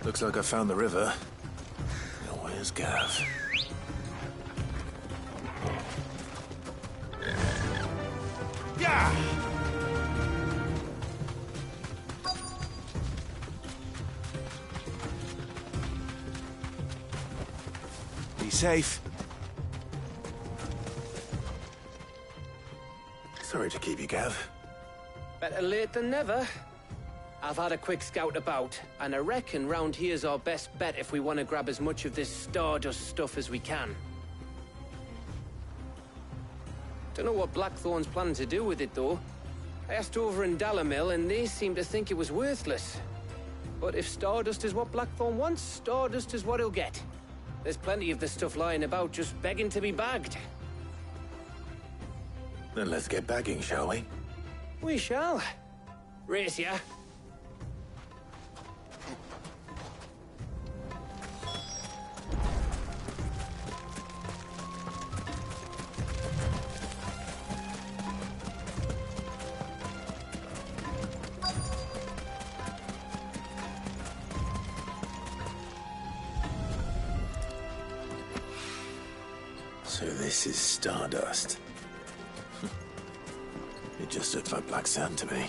Looks like I found the river. Now where's Gav? Yeah! Be safe. Sorry to keep you, Gav. Better late than never. I've had a quick scout about, and I reckon round here's our best bet if we want to grab as much of this Stardust stuff as we can. Don't know what Blackthorn's planning to do with it, though. I asked over in Dalamil, and they seem to think it was worthless. But if Stardust is what Blackthorn wants, Stardust is what he'll get. There's plenty of the stuff lying about, just begging to be bagged. Then let's get bagging, shall we? We shall. Race ya. So this is Stardust. It just looks like black sand to me.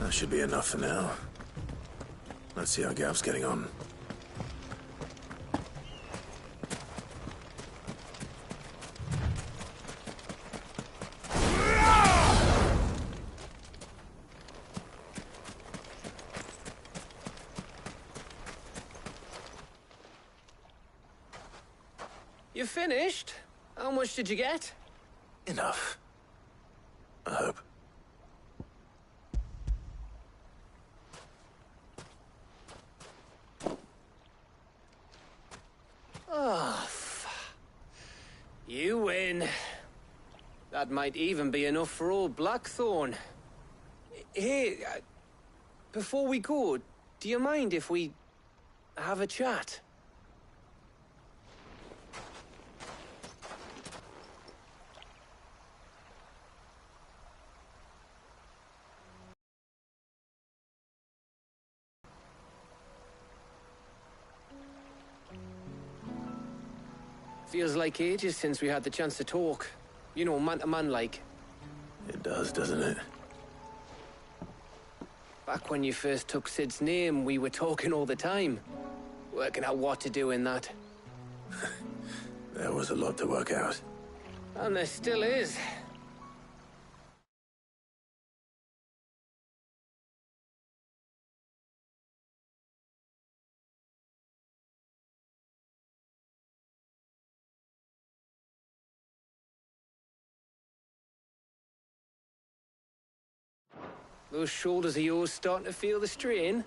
That should be enough for now. Let's see how Gav's getting on. You finished? How much did you get? Enough. I hope. Oh, you win. That might even be enough for old Blackthorn. Hey, before we go, do you mind if we have a chat? Feels like ages since we had the chance to talk. You know, man to man like. It does, doesn't it? Back when you first took Sid's name, we were talking all the time. Working out what to do in that. There was a lot to work out. And there still is. Those shoulders of yours starting to feel the strain?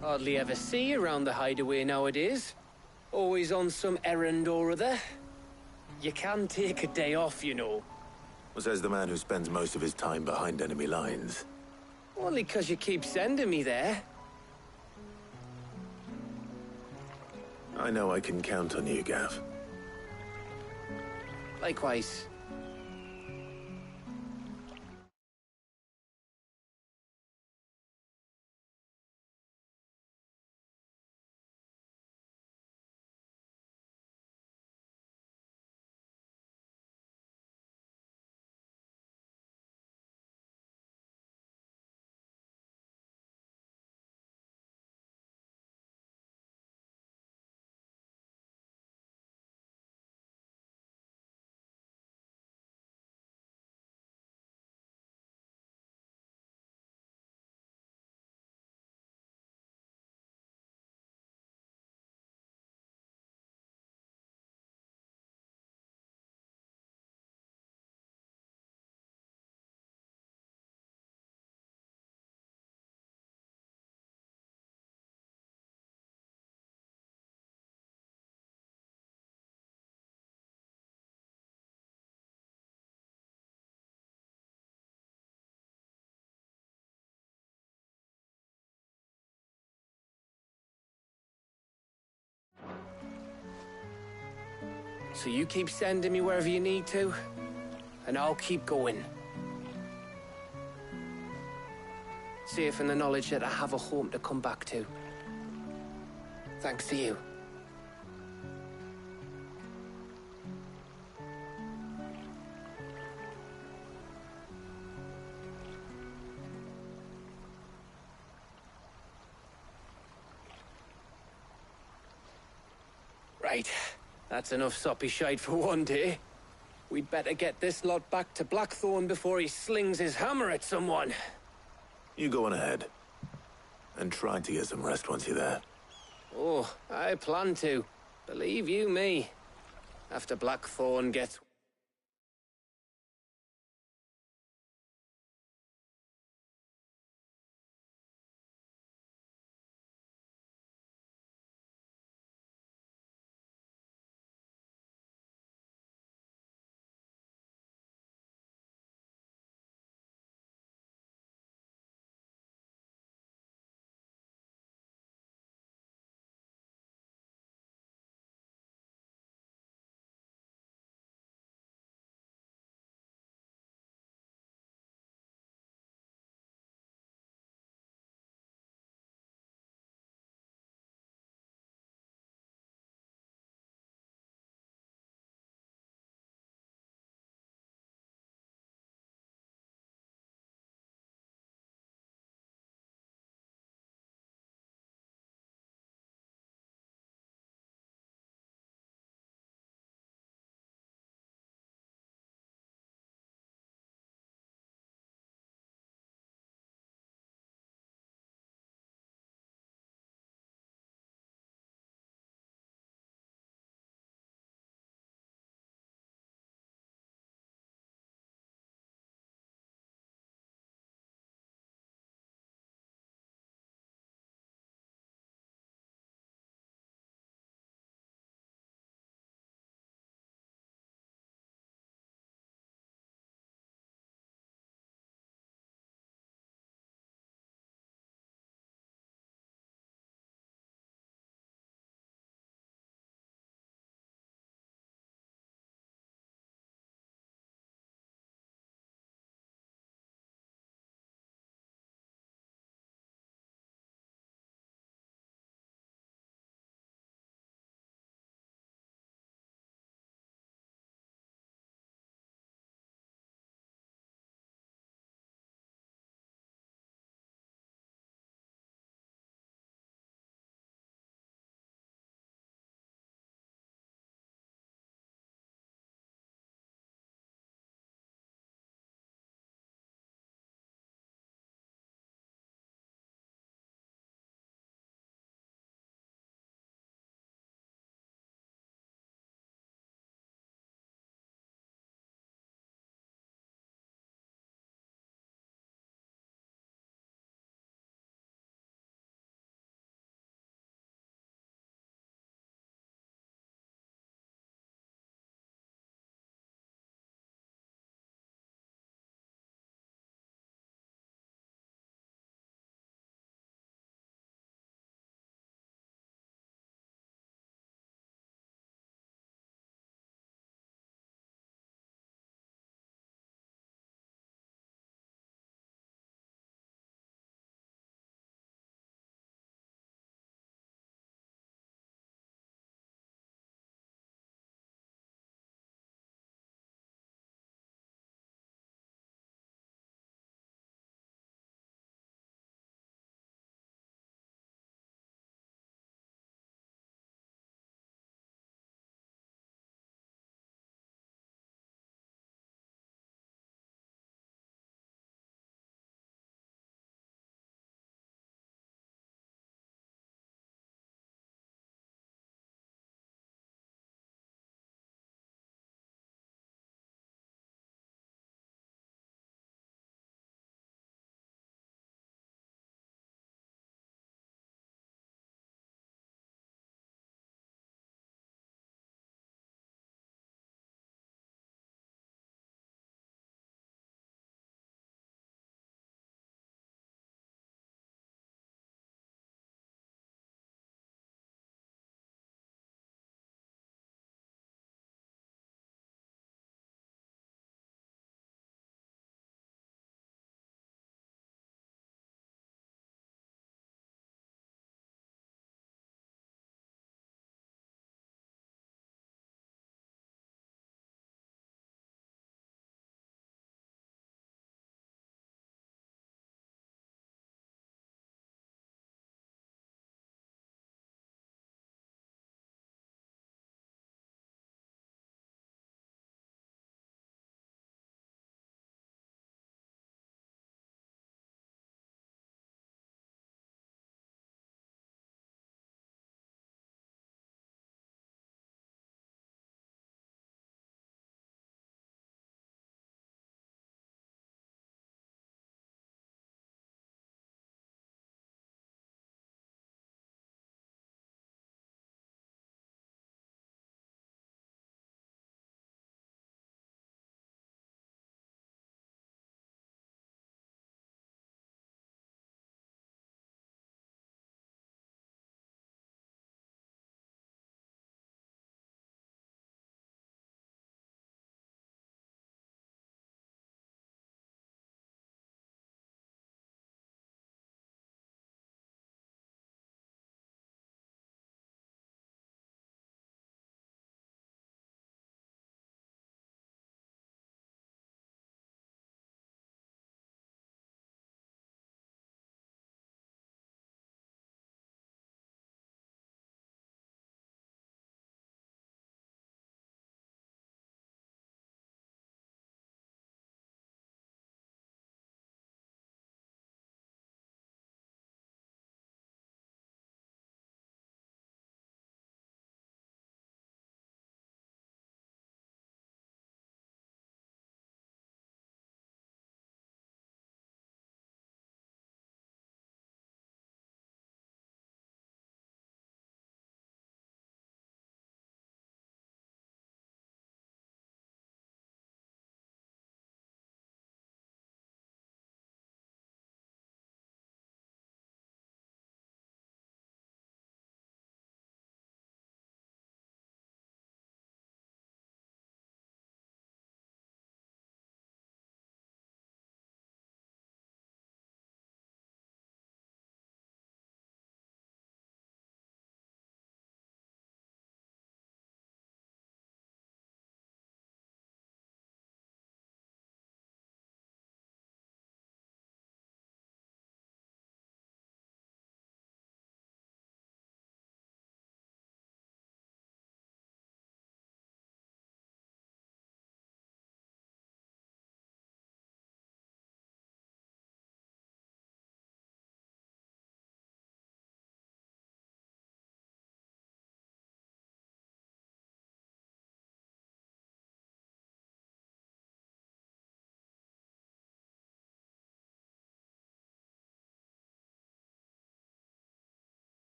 Hardly ever see you around the hideaway nowadays. Always on some errand or other. You can take a day off, you know. Well, says the man who spends most of his time behind enemy lines. Only 'cause you keep sending me there. I know I can count on you, Gav. Likewise. So you keep sending me wherever you need to, and I'll keep going. Safe in the knowledge that I have a home to come back to. Thanks to you. Right. That's enough soppy shite for one day. We'd better get this lot back to Blackthorn before he slings his hammer at someone. You go on ahead. And try to get some rest once you're there. Oh, I plan to. Believe you me. After Blackthorn gets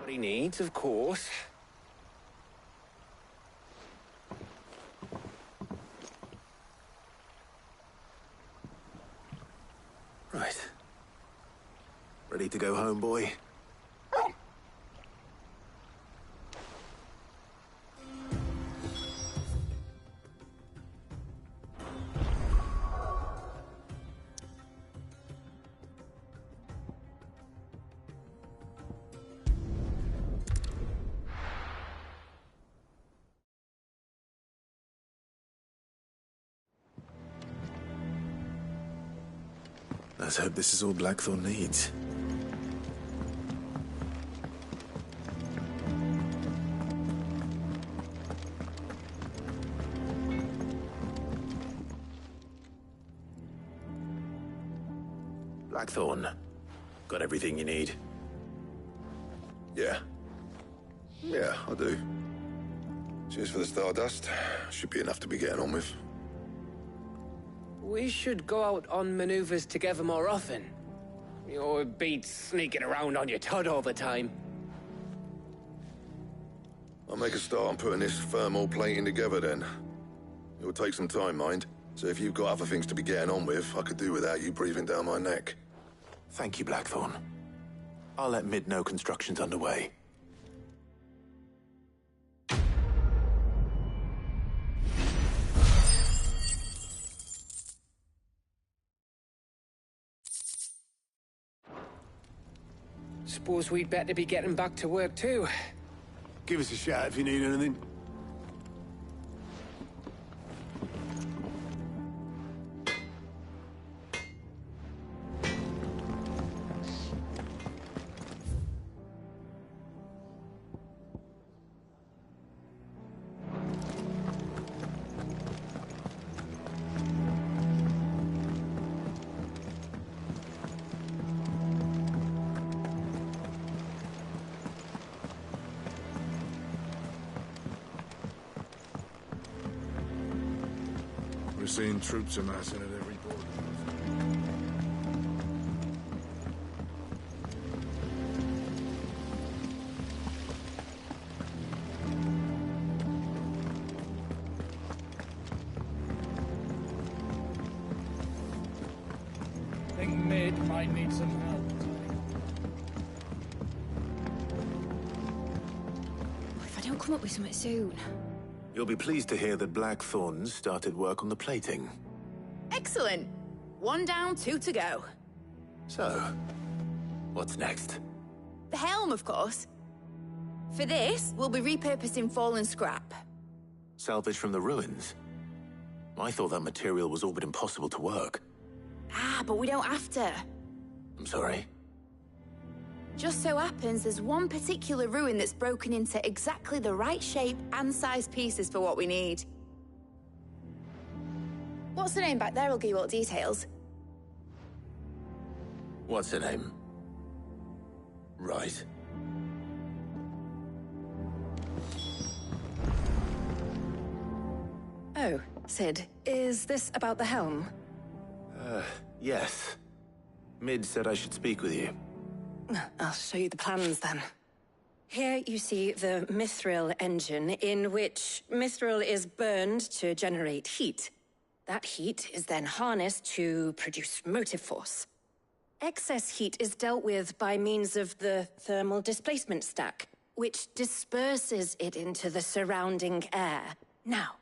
What he needs, of course. Right. Ready to go home, boy? Let's hope this is all Blackthorn needs. Blackthorn, got everything you need? Yeah. Yeah, I do. Cheers for the Stardust. Should be enough to be getting on with. We should go out on maneuvers together more often. You'll be sneaking around on your Todd all the time. I'll make a start on putting this thermal plating together then. It will take some time, mind. So if you've got other things to be getting on with, I could do without you breathing down my neck. Thank you, Blackthorn. I'll let Mid know construction's underway. Suppose we'd better be getting back to work too. Give us a shout if you need anything. We're seeing troops amassing at every border. Think Mid might need some help. If I don't come up with something soon. You'll be pleased to hear that Blackthorn started work on the plating. Excellent. 1 down, 2 to go. So, what's next? The helm, of course. For this, we'll be repurposing fallen scrap. Salvage from the ruins? I thought that material was all but impossible to work. Ah, but we don't have to. I'm sorry. Just so happens there's one particular ruin that's broken into exactly the right shape and size pieces for what we need. What's the name back there? I'll give you all the details. What's her name? Right. Oh, Sid, is this about the helm? Yes. Mid said I should speak with you. I'll show you the plans then. Here you see the mithril engine, in which mithril is burned to generate heat. That heat is then harnessed to produce motive force. Excess heat is dealt with by means of the thermal displacement stack, which disperses it into the surrounding air. Now,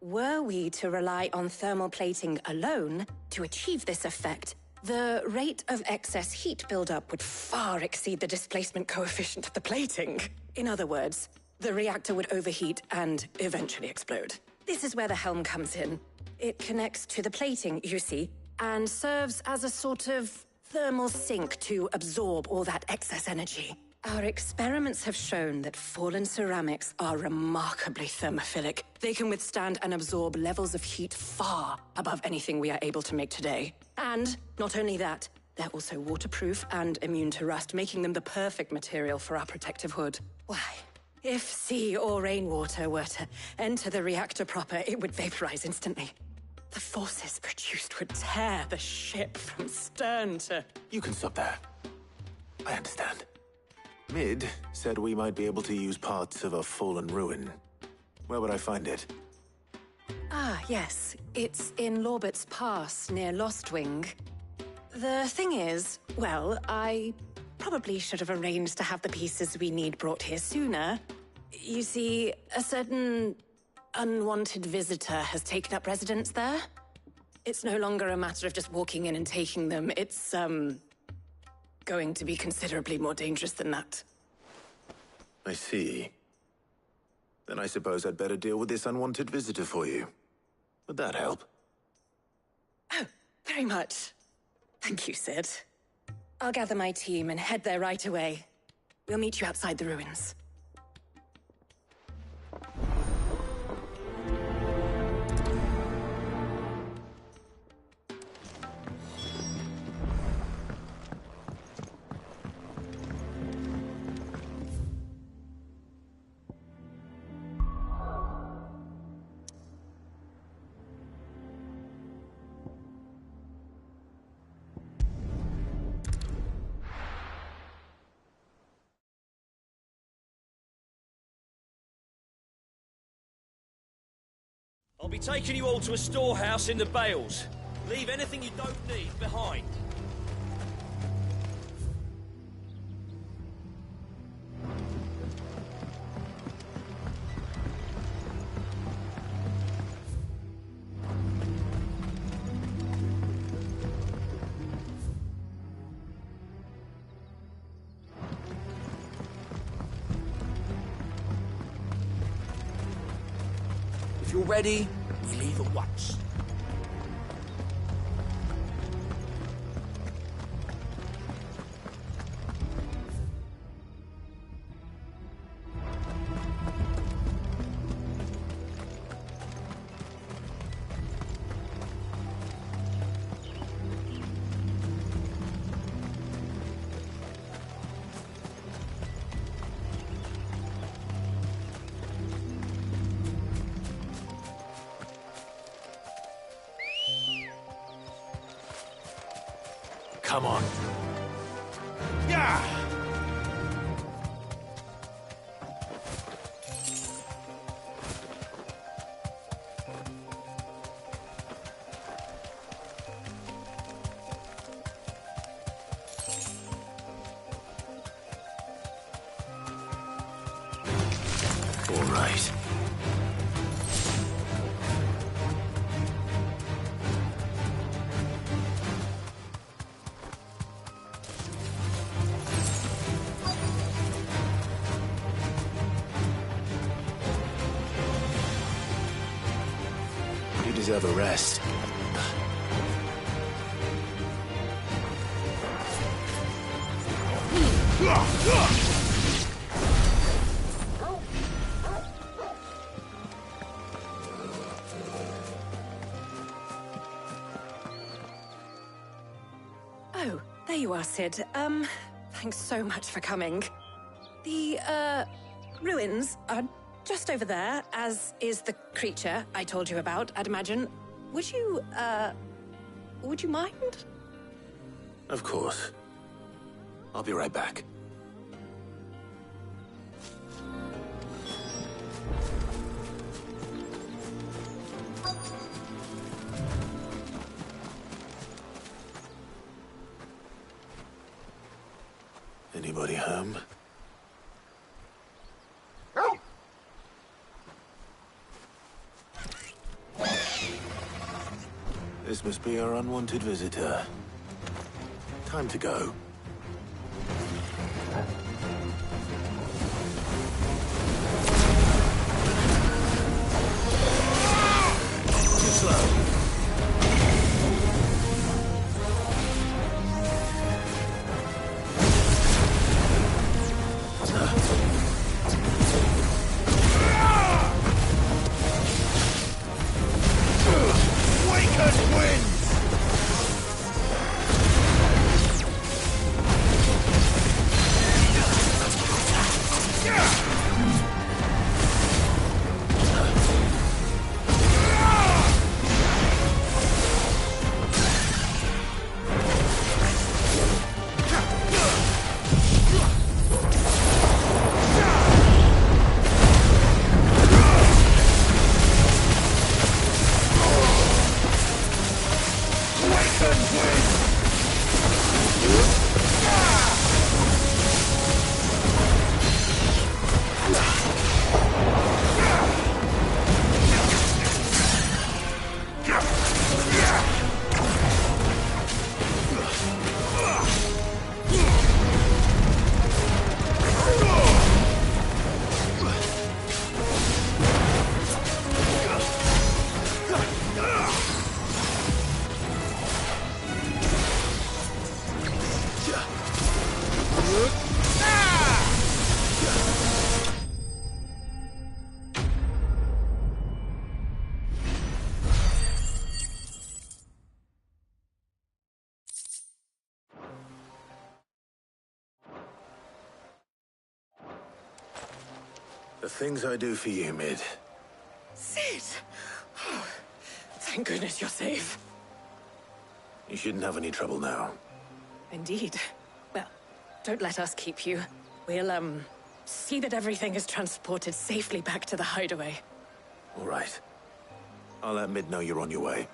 were we to rely on thermal plating alone to achieve this effect, the rate of excess heat buildup would far exceed the displacement coefficient of the plating. In other words, the reactor would overheat and eventually explode. This is where the helm comes in. It connects to the plating, you see, and serves as a sort of thermal sink to absorb all that excess energy. Our experiments have shown that fallen ceramics are remarkably thermophilic. They can withstand and absorb levels of heat far above anything we are able to make today. And not only that, they're also waterproof and immune to rust, making them the perfect material for our protective hood. Why? If sea or rainwater were to enter the reactor proper, it would vaporize instantly. The forces produced would tear the ship from stern to... You can stop there. I understand. Mid said we might be able to use parts of a fallen ruin. Where would I find it? Ah, yes. It's in Lorbert's Pass, near Lostwing. The thing is, well, I probably should have arranged to have the pieces we need brought here sooner. You see, a certain unwanted visitor has taken up residence there. It's no longer a matter of just walking in and taking them. It's, going to be considerably more dangerous than that. I see. Then I suppose I'd better deal with this unwanted visitor for you. Would that help? Oh, very much. Thank you, Sid. I'll gather my team and head there right away. We'll meet you outside the ruins. I'll be taking you all to a storehouse in the Bales. Leave anything you don't need behind. If you're ready, we leave at once. Come on. Yeah! All right. You deserve a rest. Oh, there you are, Sid. Thanks so much for coming. The, ruins are just over there, as is the creature I told you about, I'd imagine. Would you mind? Of course. I'll be right back. Anybody home? This must be our unwanted visitor. Time to go. Too slow. The things I do for you, Mid. Sid! Oh, thank goodness you're safe. You shouldn't have any trouble now. Indeed. Well, don't let us keep you. We'll, see that everything is transported safely back to the hideaway. All right. I'll let Mid know you're on your way.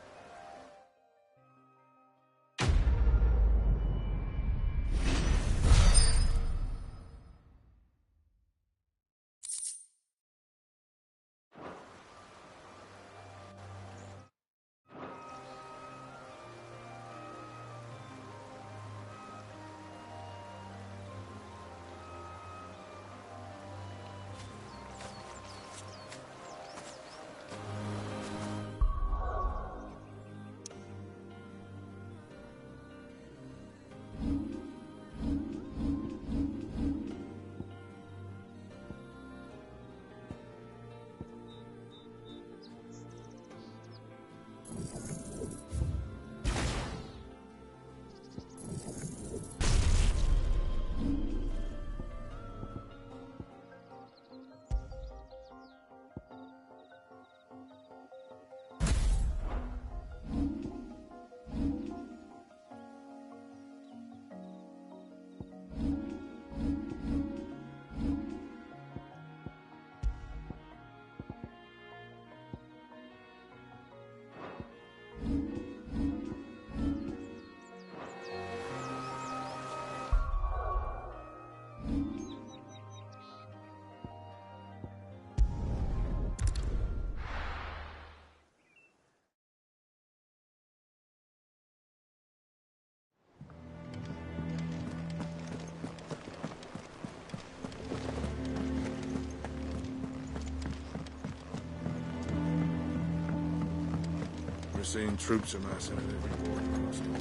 We're seeing troops amassing at every border crossing.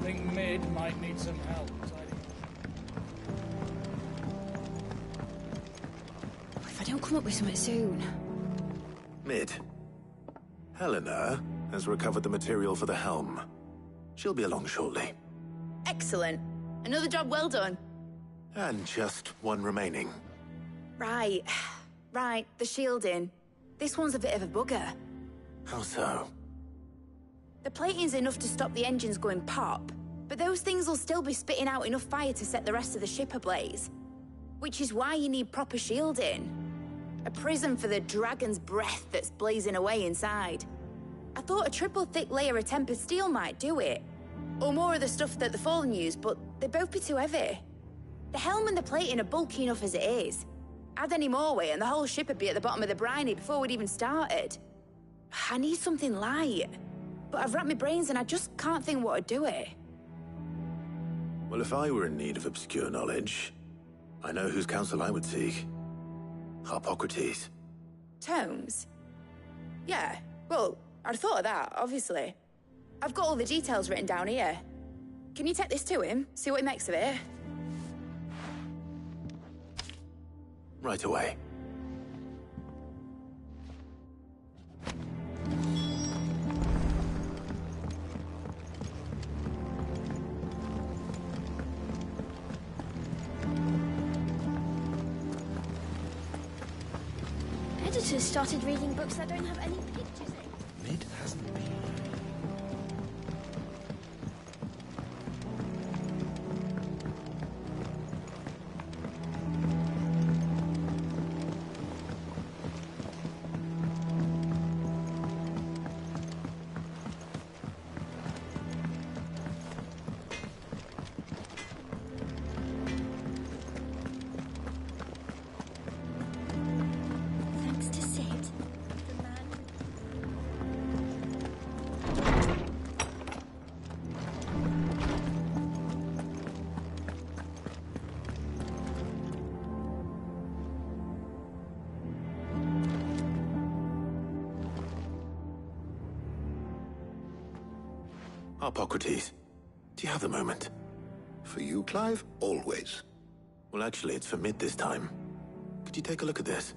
Think Mid might need some help. If I don't come up with something soon. Mid. Helena has recovered the material for the helm. She'll be along shortly. Excellent. Another job well done. And just one remaining. Right. Right, the shielding. This one's a bit of a bugger. How so? The plating's enough to stop the engines going pop, but those things will still be spitting out enough fire to set the rest of the ship ablaze. Which is why you need proper shielding. A prison for the dragon's breath that's blazing away inside. I thought a triple thick layer of tempered steel might do it. Or more of the stuff that the Fallen use, but they'd both be too heavy. The helm and the plating are bulky enough as it is. Add any more weight and the whole ship would be at the bottom of the briny before we'd even started. I need something light. But I've racked my brains and I just can't think what would do it. Well, if I were in need of obscure knowledge, I know whose counsel I would seek. Harpocrates. Tomes? Yeah, well, I'd thought of that, obviously. I've got all the details written down here. Can you take this to him, see what he makes of it? Right away. Editors started reading books that don't have any pictures in. Mid hasn't been. Thanks to Sid, the man. Harpocrates, do you have the moment? For you, Clive? Always. Well, actually, it's for Mid this time. Could you take a look at this?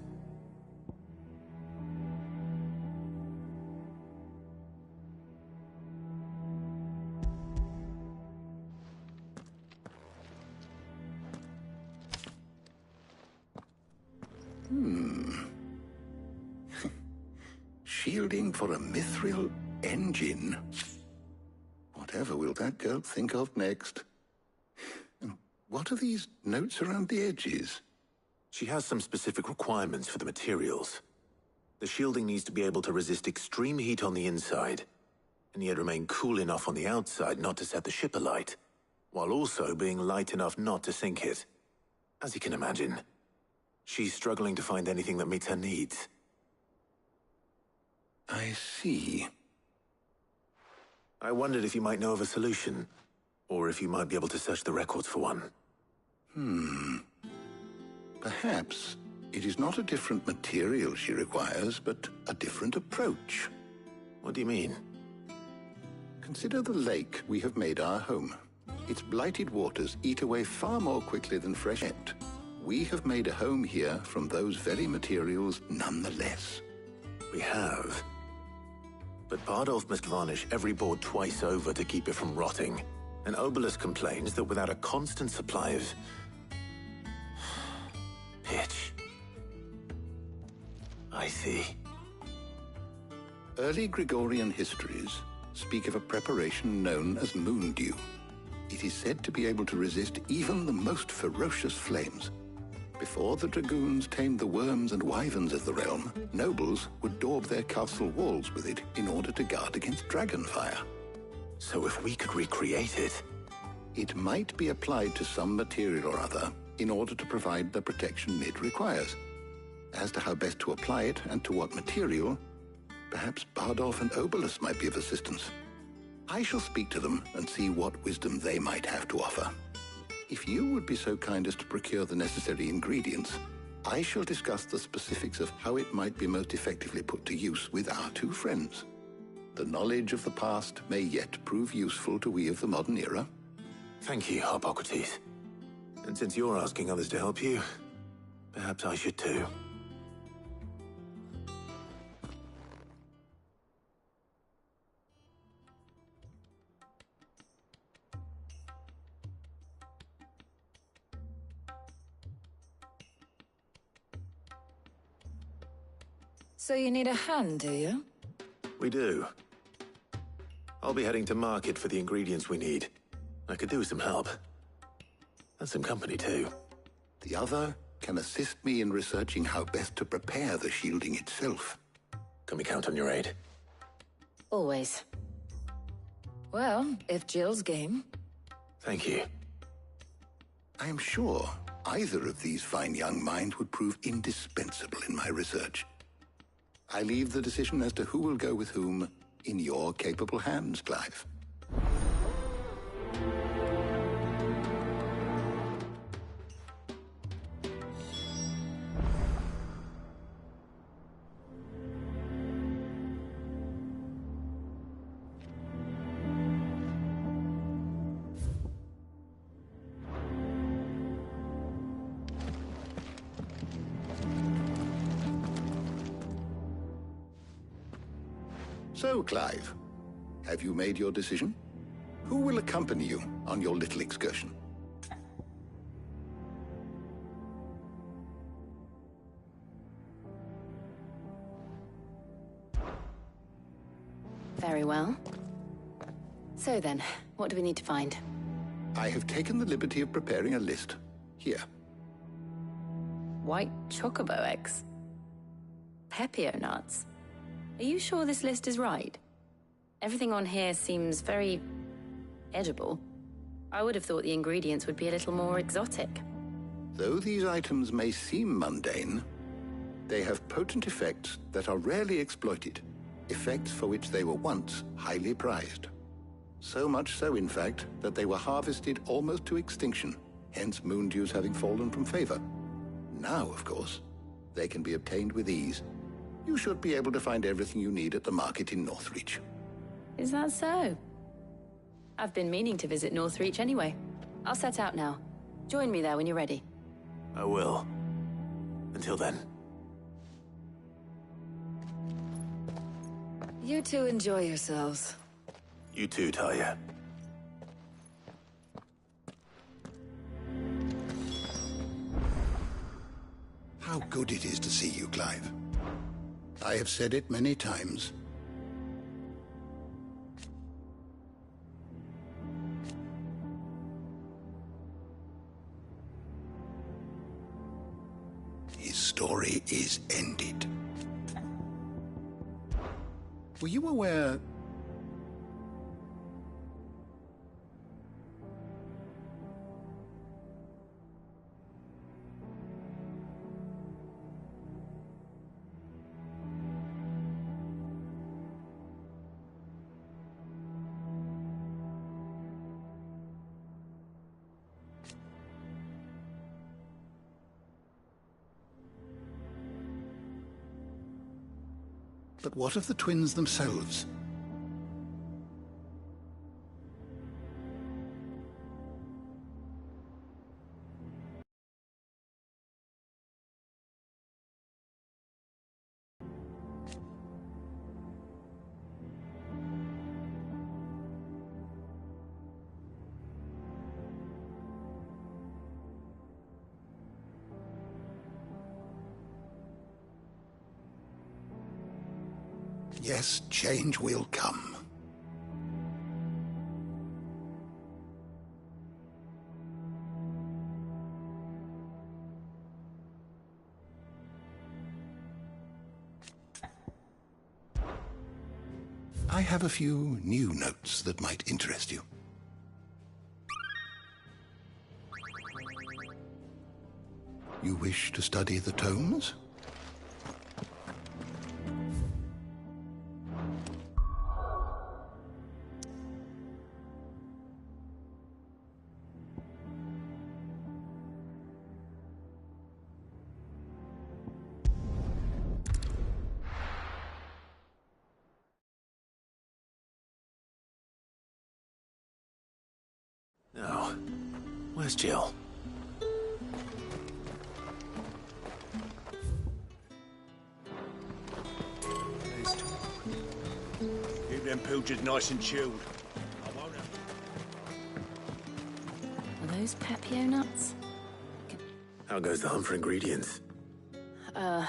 Shielding for a mithril engine. Whatever will that girl think of next? And what are these notes around the edges? She has some specific requirements for the materials. The shielding needs to be able to resist extreme heat on the inside, and yet remain cool enough on the outside not to set the ship alight, while also being light enough not to sink it. As you can imagine, she's struggling to find anything that meets her needs. I see. I wondered if you might know of a solution, or if you might be able to search the records for one. Perhaps it is not a different material she requires, but a different approach. What do you mean? Consider the lake we have made our home. Its blighted waters eat away far more quickly than fresh air. We have made a home here from those very materials nonetheless. We have. But Bardolph must varnish every board twice over to keep it from rotting. And Obelus complains that without a constant supply of pitch. I see. Early Gregorian histories speak of a preparation known as moon dew. It is said to be able to resist even the most ferocious flames. Before the dragoons tamed the worms and wyverns of the realm, nobles would daub their castle walls with it in order to guard against dragon fire. So if we could recreate it... It might be applied to some material or other in order to provide the protection Mid requires. As to how best to apply it and to what material, perhaps Bardolph and Obelus might be of assistance. I shall speak to them and see what wisdom they might have to offer. If you would be so kind as to procure the necessary ingredients, I shall discuss the specifics of how it might be most effectively put to use with our two friends. The knowledge of the past may yet prove useful to we of the modern era. Thank you, Hippocrates. And since you're asking others to help you, perhaps I should too. So you need a hand, do you? We do. I'll be heading to market for the ingredients we need. I could do with some help. And some company, too. The other can assist me in researching how best to prepare the shielding itself. Can we count on your aid? Always. Well, if Jill's game. Thank you. I am sure either of these fine young minds would prove indispensable in my research. I leave the decision as to who will go with whom in your capable hands, Clive. So, Clive, have you made your decision? Who will accompany you on your little excursion? Very well. So then, what do we need to find? I have taken the liberty of preparing a list. Here. White chocobo eggs. Pepio nuts. Are you sure this list is right? Everything on here seems very edible. I would have thought the ingredients would be a little more exotic. Though these items may seem mundane, they have potent effects that are rarely exploited, effects for which they were once highly prized. So much so, in fact, that they were harvested almost to extinction, hence moon dews having fallen from favor. Now, of course, they can be obtained with ease. You should be able to find everything you need at the market in Northreach. Is that so? I've been meaning to visit Northreach anyway. I'll set out now. Join me there when you're ready. I will. And Until then. You two enjoy yourselves. You too, Talia. How good it is to see you, Clive. I have said it many times. His story is ended. Were you aware... But what of the twins themselves? Yes, change will come. I have a few new notes that might interest you. You wish to study the tomes? No. Where's Jill? Keep them pilchards nice and chilled. I won't have... Are those Pepio nuts? How goes the hunt for ingredients? I've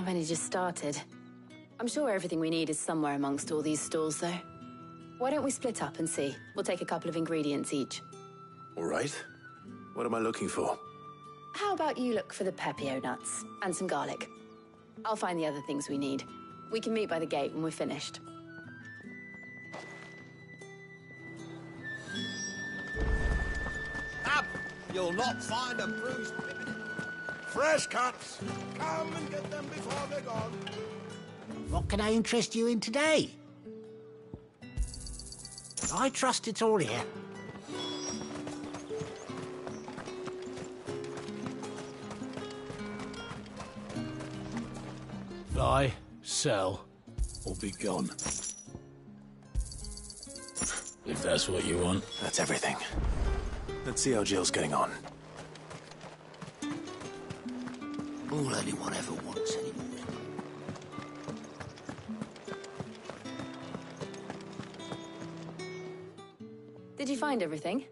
only just started. I'm sure everything we need is somewhere amongst all these stalls, though. Why don't we split up and see? We'll take a couple of ingredients each. All right. What am I looking for? How about you look for the Pepio nuts and some garlic? I'll find the other things we need. We can meet by the gate when we're finished. Up! You'll not find a bruised pippin. Fresh cuts! Come and get them before they're gone. What can I interest you in today? I trust it's all here. Buy, sell, or be gone. If that's what you want. That's everything. Let's see how Jill's getting on. All anyone ever wants anymore. Did you find everything?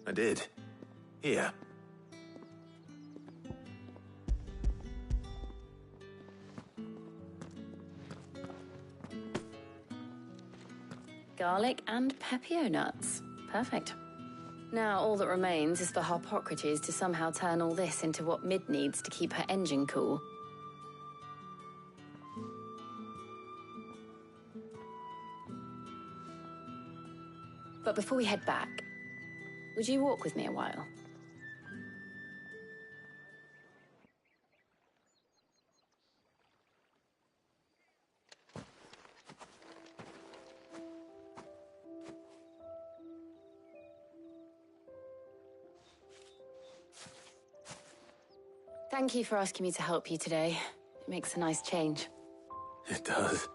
I did. Here. Garlic and Pepio nuts. Perfect. Now all that remains is for Harpocrates to somehow turn all this into what Mid needs to keep her engine cool. But before we head back, would you walk with me a while? Thank you for asking me to help you today. It makes a nice change. It does.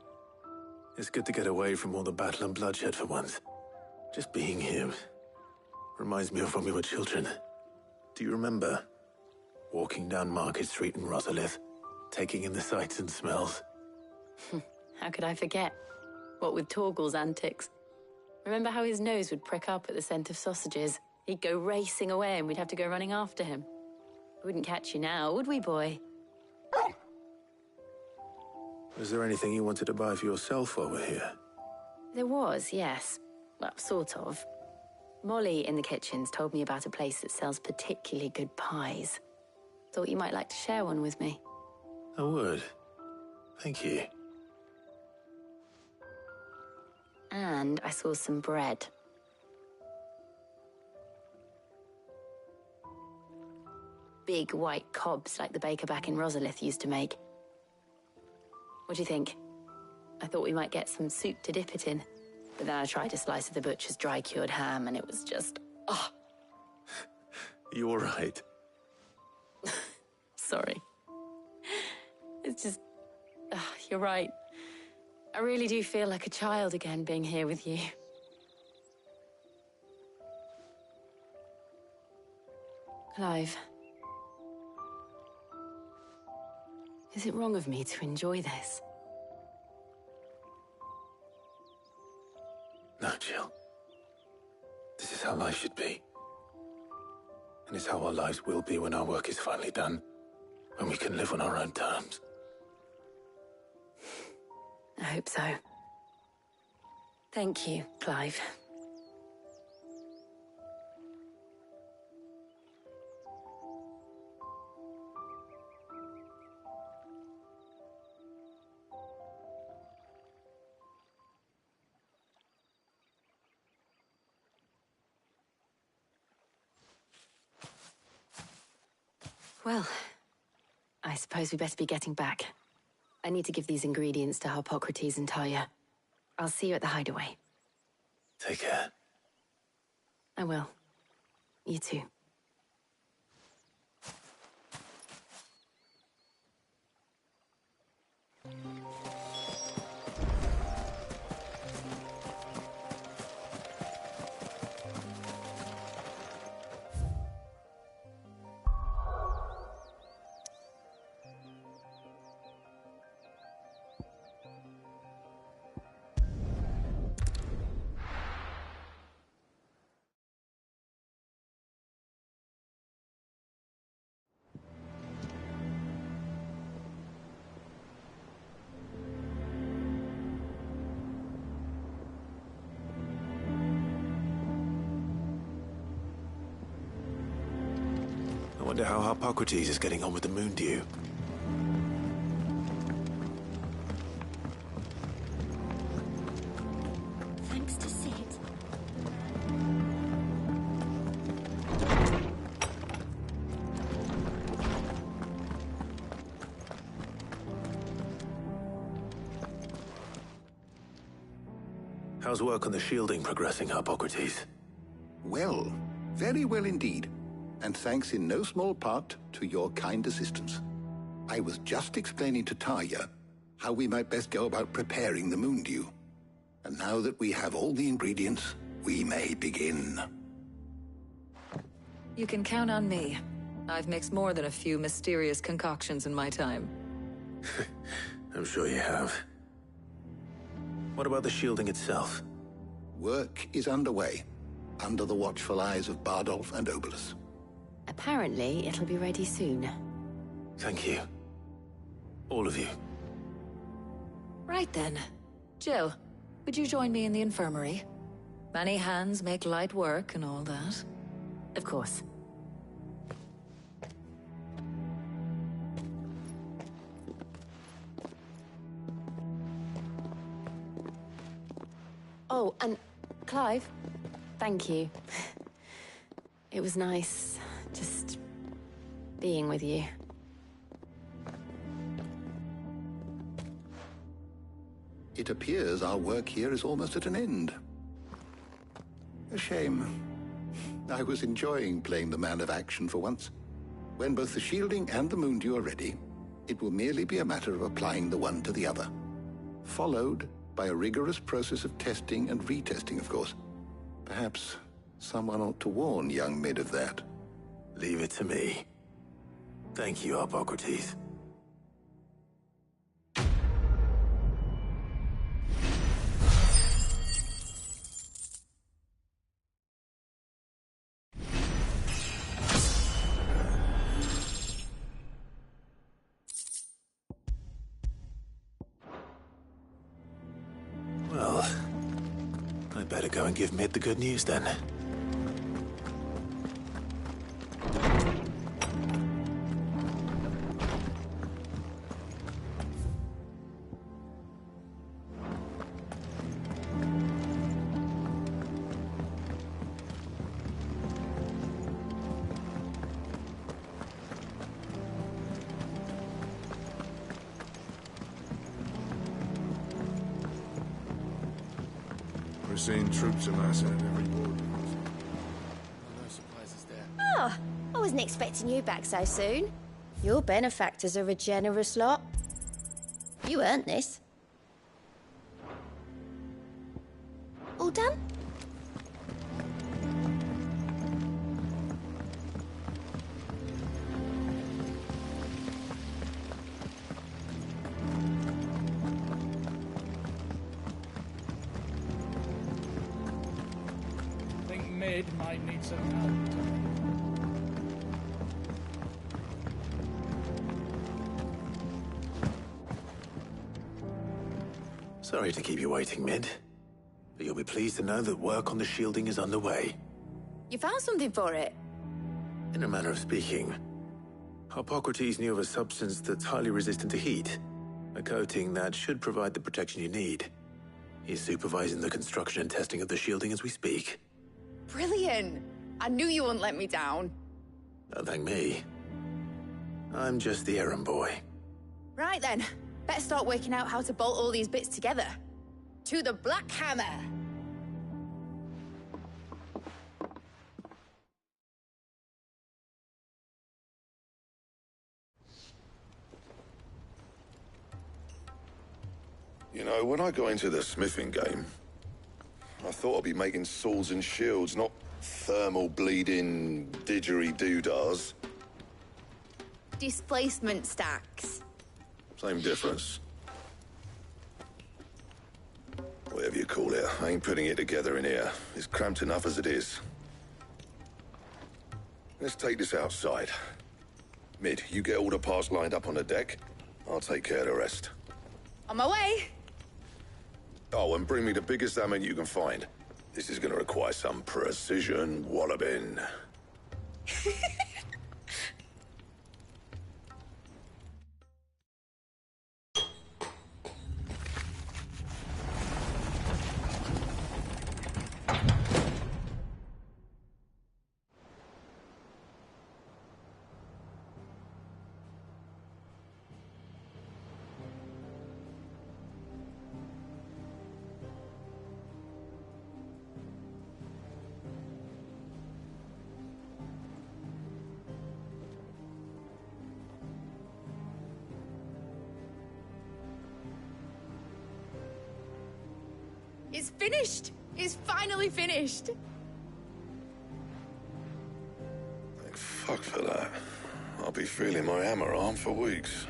It's good to get away from all the battle and bloodshed for once. Just being here reminds me of when we were children. Do you remember? walking down Market Street in Rosalith, taking in the sights and smells. How could I forget? What with Torgal's antics. Remember how his nose would prick up at the scent of sausages? He'd go racing away and we'd have to go running after him. We wouldn't catch you now, would we, boy? Was there anything you wanted to buy for yourself while we're here? There was, yes. Well, sort of. Molly in the kitchens told me about a place that sells particularly good pies. Thought you might like to share one with me. I would. Thank you. And I saw some bread. Big white cobs like the baker back in Rosalith used to make. What do you think? I thought we might get some soup to dip it in. But then I tried a slice of the butcher's dry-cured ham and it was just... oh. You all right? Sorry. It's just... you're right. I really do feel like a child again being here with you. Clive. Is it wrong of me to enjoy this? No, Jill. This is how life should be. And it's how our lives will be when our work is finally done. When we can live on our own terms. I hope so. Thank you, Clive. Well, I suppose we better be getting back. I need to give these ingredients to Harpocrates and Talia. I'll see you at the hideaway. Take care. I will. You too. I wonder how Harpocrates is getting on with the moon dew. Thanks to Sid. How's work on the shielding progressing, Harpocrates? Well, very well indeed. And thanks in no small part to your kind assistance. I was just explaining to Talia how we might best go about preparing the moon dew. And now that we have all the ingredients, we may begin. You can count on me. I've mixed more than a few mysterious concoctions in my time. I'm sure you have. What about the shielding itself? Work is underway, under the watchful eyes of Bardolph and Obolus. Apparently, it'll be ready soon. Thank you. All of you. Right then. Jill, would you join me in the infirmary? Many hands make light work and all that. Of course. Oh, and Clive, thank you. It was nice, just being with you. It appears our work here is almost at an end. A shame. I was enjoying playing the man of action for once. When both the shielding and the moon dew are ready, it will merely be a matter of applying the one to the other. Followed by a rigorous process of testing and retesting, of course. Perhaps someone ought to warn young Mid of that. Leave it to me. Thank you, Hippocrates. Well, I'd better go and give Mid the good news then. We're seeing troops amassing at every border. No surprises there. Oh, I wasn't expecting you back so soon. Your benefactors are a generous lot. You earned this. All done? Think Mid might need some help. Sorry to keep you waiting, Mid. But you'll be pleased to know that work on the shielding is underway. You found something for it? In a manner of speaking, Hippocrates knew of a substance that's highly resistant to heat. A coating that should provide the protection you need. He's supervising the construction and testing of the shielding as we speak. Brilliant! I knew you wouldn't let me down. Don't thank me. I'm just the errand boy. Right then, better start working out how to bolt all these bits together. To the Black Hammer! You know, when I got into the smithing game, I thought I'd be making swords and shields, not thermal bleeding didgeridoo-dahs. Displacement stacks. Same difference. Whatever you call it, I ain't putting it together in here. It's cramped enough as it is. Let's take this outside. Mid, you get all the parts lined up on the deck. I'll take care of the rest. On my way! Oh, and bring me the biggest hammer you can find. This is gonna require some precision walloping. It's finished! It's finally finished! Thank fuck for that. I'll be feeling my hammer arm for weeks.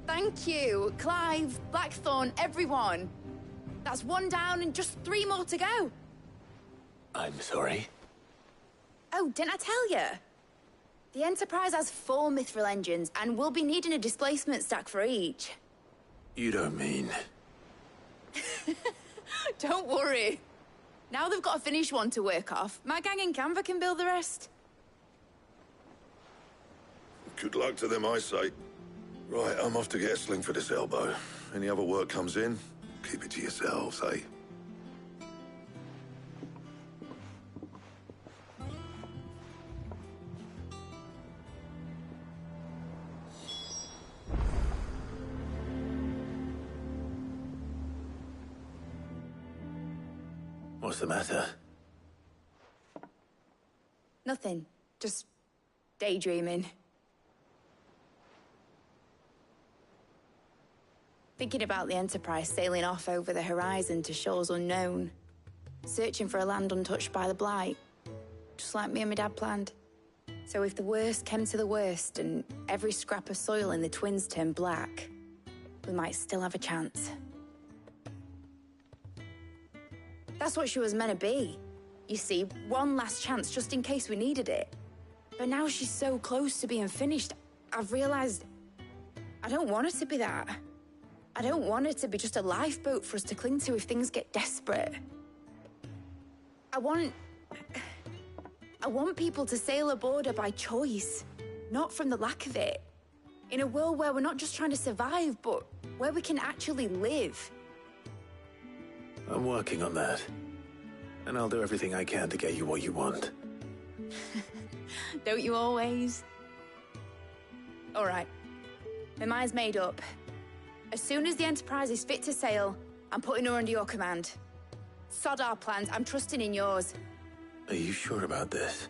Thank you, Clive, Blackthorn, everyone. That's one down and just 3 more to go. I'm sorry. Oh, didn't I tell you? The Enterprise has 4 mithril engines, and we'll be needing a displacement stack for each. You don't mean... Don't worry. Now they've got a finished one to work off. My gang in Canva can build the rest. Good luck to them, I say. Right, I'm off to get a sling for this elbow. Any other work comes in, keep it to yourselves, eh? What's the matter? Nothing. Just daydreaming. Thinking about the Enterprise sailing off over the horizon to shores unknown. Searching for a land untouched by the Blight. Just like me and my dad planned. So if the worst came to the worst and every scrap of soil in the twins turned black, we might still have a chance. That's what she was meant to be. You see, one last chance just in case we needed it. But now she's so close to being finished, I've realized I don't want her to be that. I don't want her to be just a lifeboat for us to cling to if things get desperate. I want people to sail aboard her by choice, not from the lack of it. In a world where we're not just trying to survive, but where we can actually live. I'm working on that. And I'll do everything I can to get you what you want. Don't you always? All right. My mind's made up. As soon as the Enterprise is fit to sail, I'm putting her under your command. Sod our plans, I'm trusting in yours. Are you sure about this?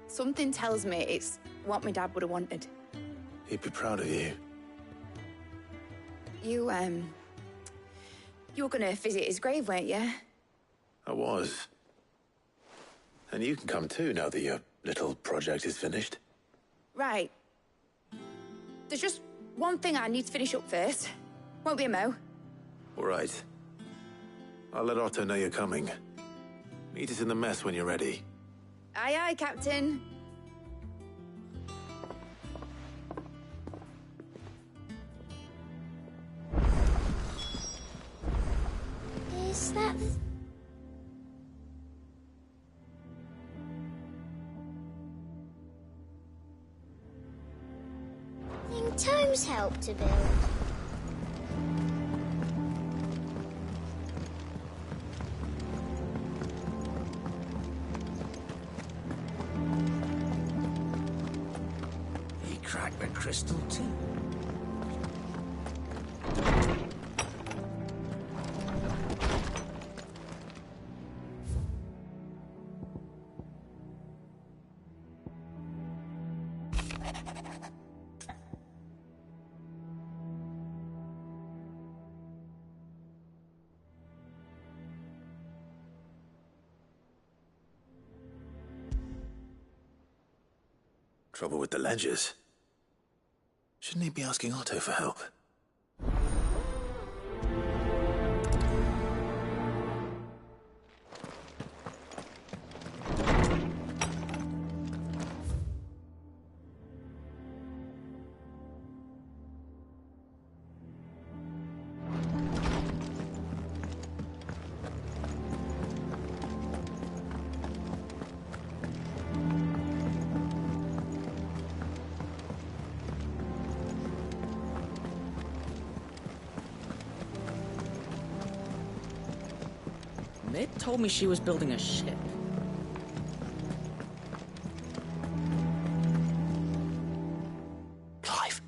Something tells me it's what my dad would have wanted. He'd be proud of you. You were gonna visit his grave, weren't you? I was. And you can come too now that your little project is finished. Right. There's just one thing I need to finish up first. Won't be a mo. All right. I'll let Otto know you're coming. Meet us in the mess when you're ready. Aye, aye, Captain. Is that... thing Tomes helped to build? He cracked the crystal too. Trouble with the ledgers. Shouldn't he be asking Otto for help? Mid told me she was building a ship. Clive,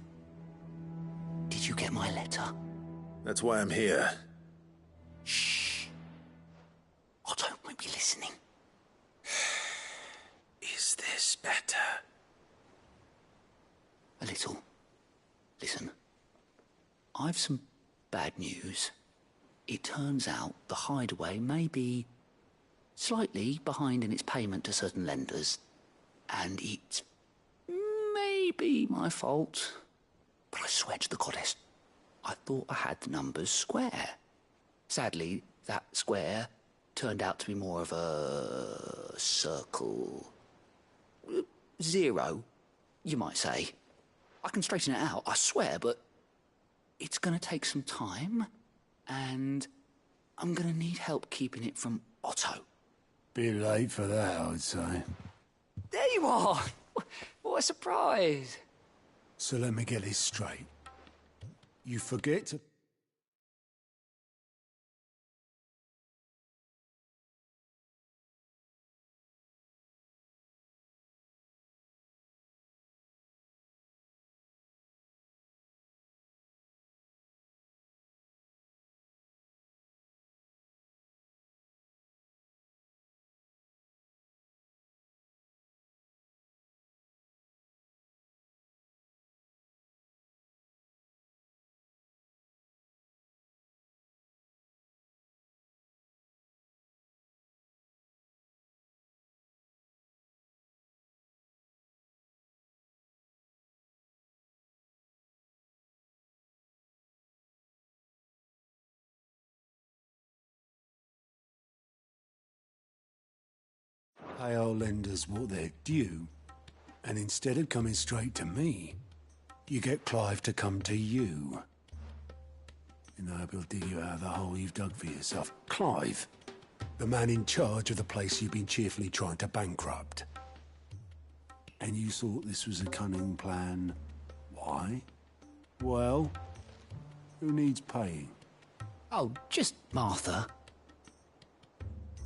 did you get my letter? That's why I'm here. Shh. Otto might be listening. Is this better? A little. Listen. I've some bad news. It turns out the Hideaway may be slightly behind in its payment to certain lenders, and it may be my fault. But I swear to the goddess, I thought I had the numbers square. Sadly, that square turned out to be more of a circle. Zero, you might say. I can straighten it out, I swear, but it's going to take some time. And I'm gonna need help keeping it from Otto. Bit late for that, I'd say. There you are! What a surprise! So let me get this straight. You forget to pay our lenders what they're due, and instead of coming straight to me, you get Clive to come to you. In the hope he'll dig you out of the hole you've dug for yourself. Clive, the man in charge of the place you've been cheerfully trying to bankrupt. And you thought this was a cunning plan. Why? Well, who needs paying? Oh, just Martha.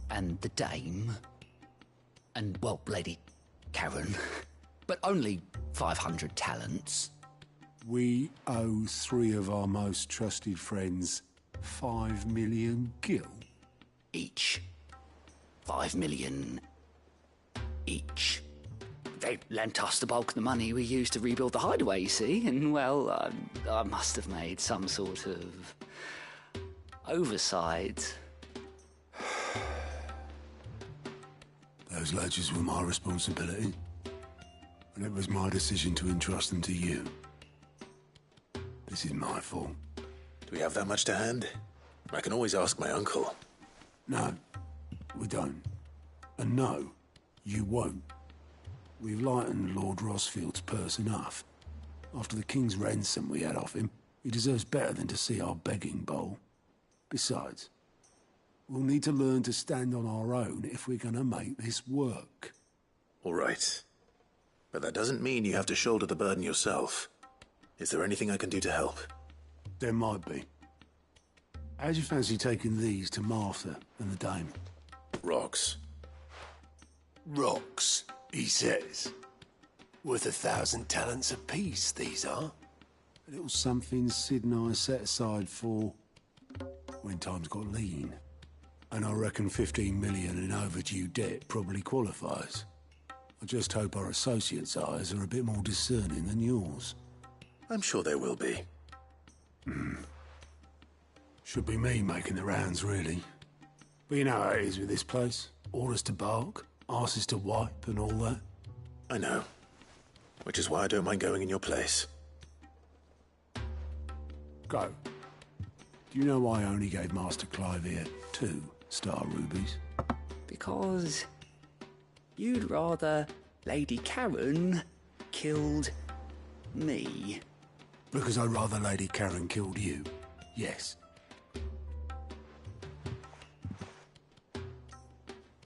And the dame. And, well, Lady Karen. But only 500 talents. We owe 3 of our most trusted friends 5 million gil. Each. 5 million each. They lent us the bulk of the money we used to rebuild the hideaway, you see, and, well, I must have made some sort of oversight. Those ledgers were my responsibility, and it was my decision to entrust them to you. This is my fault. Do we have that much to hand? I can always ask my uncle. No, we don't. And no, you won't. We've lightened Lord Rosfield's purse enough. After the king's ransom we had off him, he deserves better than to see our begging bowl. Besides, we'll need to learn to stand on our own if we're gonna make this work. All right. But that doesn't mean you have to shoulder the burden yourself. Is there anything I can do to help? There might be. How'd you fancy taking these to Martha and the dame? Rocks. Rocks, he says. Worth 1,000 talents apiece, these are. A little something Sid and I set aside for when times got lean. And I reckon 15 million in overdue debt probably qualifies. I just hope our associates' eyes are a bit more discerning than yours. I'm sure there will be. Should be me making the rounds, really. But you know how it is with this place. Orders to bark, arses to wipe, and all that. I know. Which is why I don't mind going in your place. Go. Do you know why I only gave Master Clive here 2 star rubies? Because you'd rather Lady Karen killed me. Because I'd rather Lady Karen killed you. Yes.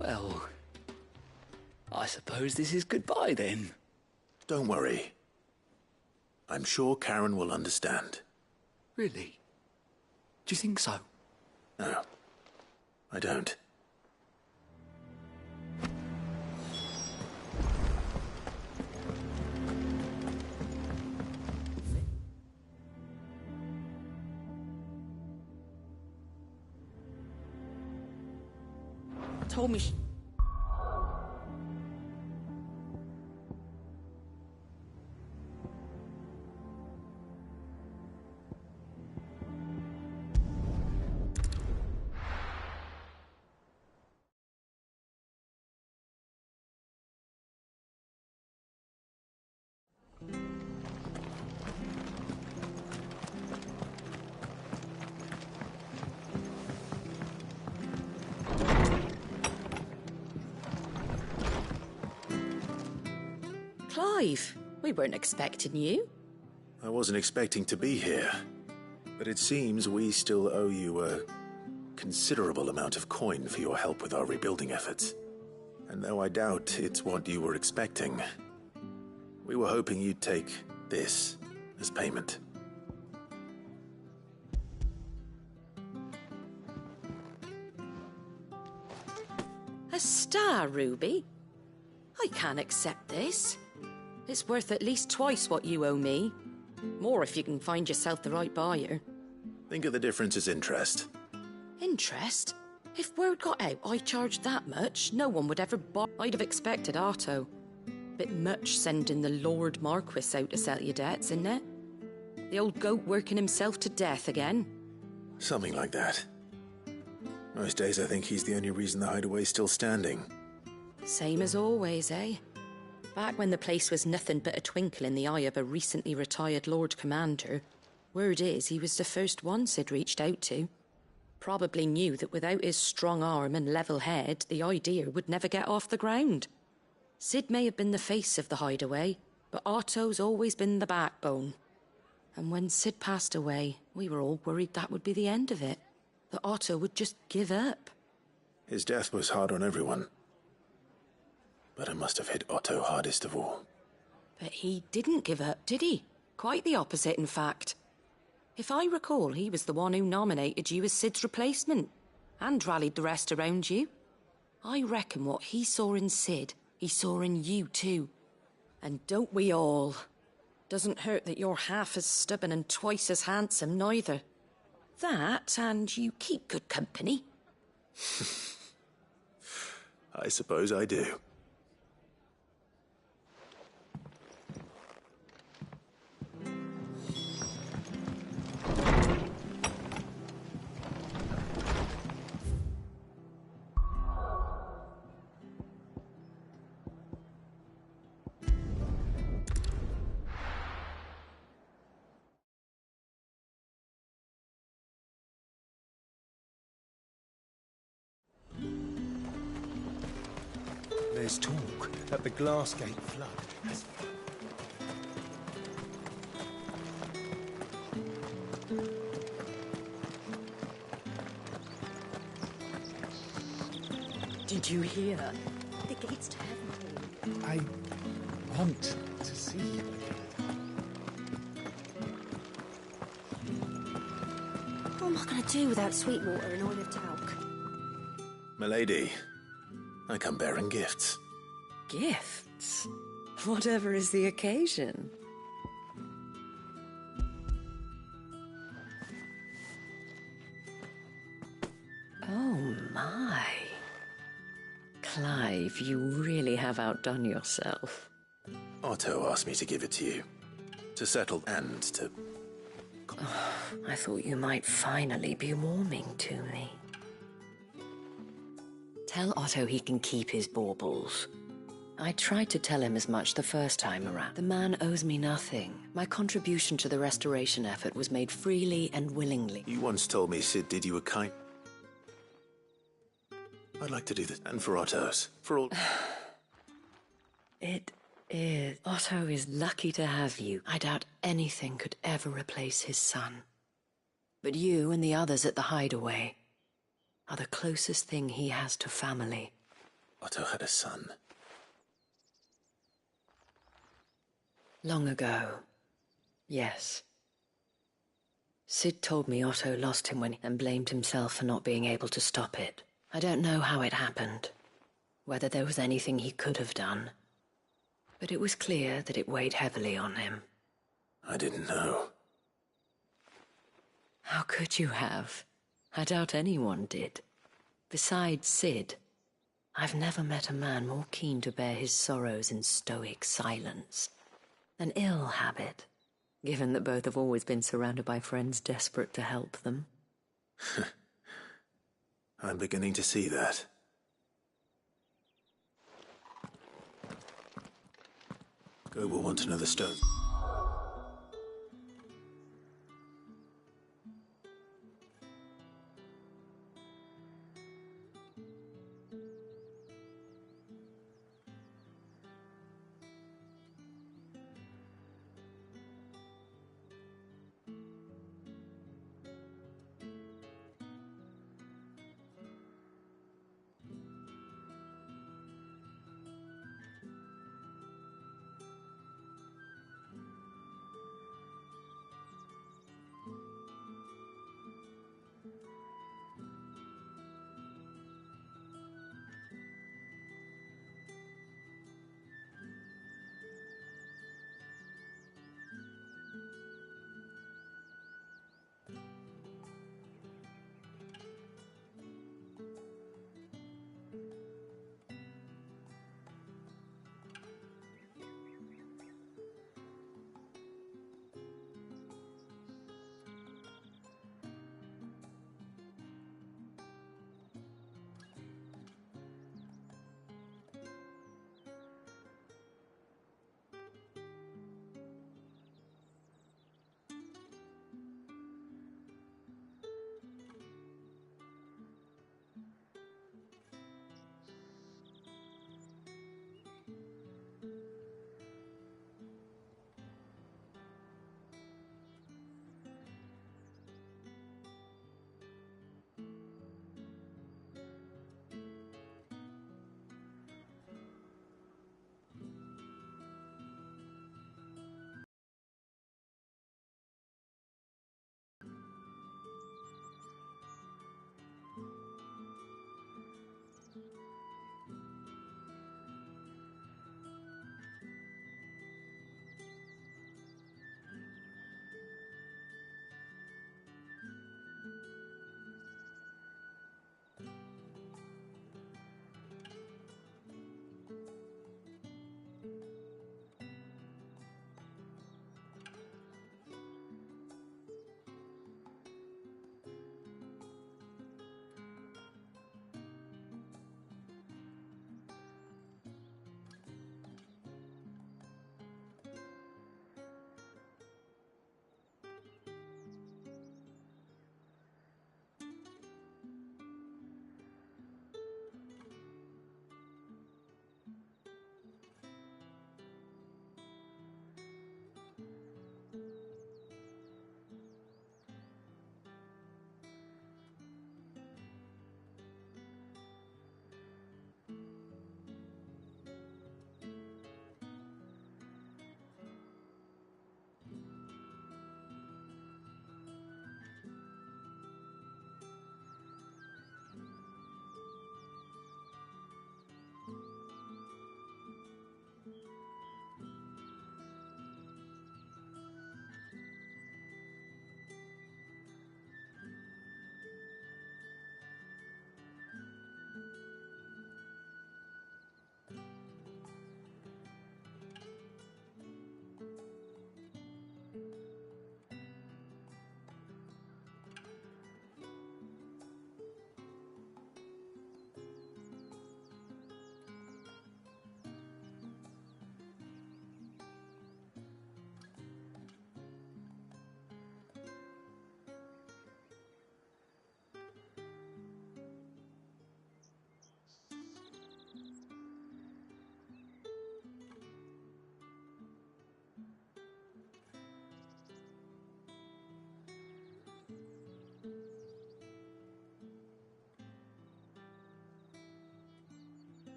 Well, I suppose this is goodbye then. Don't worry. I'm sure Karen will understand. Really? Do you think so? No, I don't. Told me. Clive, we weren't expecting you. I wasn't expecting to be here, but it seems we still owe you a considerable amount of coin for your help with our rebuilding efforts. And though I doubt it's what you were expecting, we were hoping you'd take this as payment. A star ruby? I can't accept this. It's worth at least twice what you owe me. More if you can find yourself the right buyer. Think of the difference as interest. Interest? If word got out I charged that much, no one would ever buy. I'd have expected Otto. Bit much sending the Lord Marquis out to sell your debts, isn't it? The old goat working himself to death again. Something like that. Most days I think he's the only reason the hideaway's still standing. Same as always, eh? Back when the place was nothing but a twinkle in the eye of a recently retired Lord Commander, word is he was the first one Sid reached out to. Probably knew that without his strong arm and level head, the idea would never get off the ground. Sid may have been the face of the hideaway, but Otto's always been the backbone. And when Sid passed away, we were all worried that would be the end of it. That Otto would just give up. His death was hard on everyone. But it must have hit Otto hardest of all. But he didn't give up, did he? Quite the opposite, in fact. If I recall, he was the one who nominated you as Sid's replacement, and rallied the rest around you. I reckon what he saw in Sid, he saw in you too. And don't we all? Doesn't hurt that you're half as stubborn and twice as handsome, neither. That, and you keep good company. I suppose I do. There's talk that the Glassgate flood has... Did you hear? The gates to heaven. I want to see you What am I going to do without Sweetwater and Olive Talc? Milady, I come bearing gifts. Gifts? Whatever is the occasion. Oh my. Clive, you really have outdone yourself. Otto asked me to give it to you. To settle and to... Oh, I thought you might finally be warming to me. Tell Otto he can keep his baubles. I tried to tell him as much the first time around. The man owes me nothing. My contribution to the restoration effort was made freely and willingly. You once told me Sid did you a kind... I'd like to do this. And for Otto's. For all... It is. Otto is lucky to have you. I doubt anything could ever replace his son. But you and the others at the hideaway are the closest thing he has to family. Otto had a son. Long ago, yes. Sid told me Otto lost him and blamed himself for not being able to stop it. I don't know how it happened, whether there was anything he could have done, but it was clear that it weighed heavily on him. I didn't know. How could you have? I doubt anyone did. Besides Sid, I've never met a man more keen to bear his sorrows in stoic silence. An ill habit, given that both have always been surrounded by friends desperate to help them. I'm beginning to see that. Go will want another stone.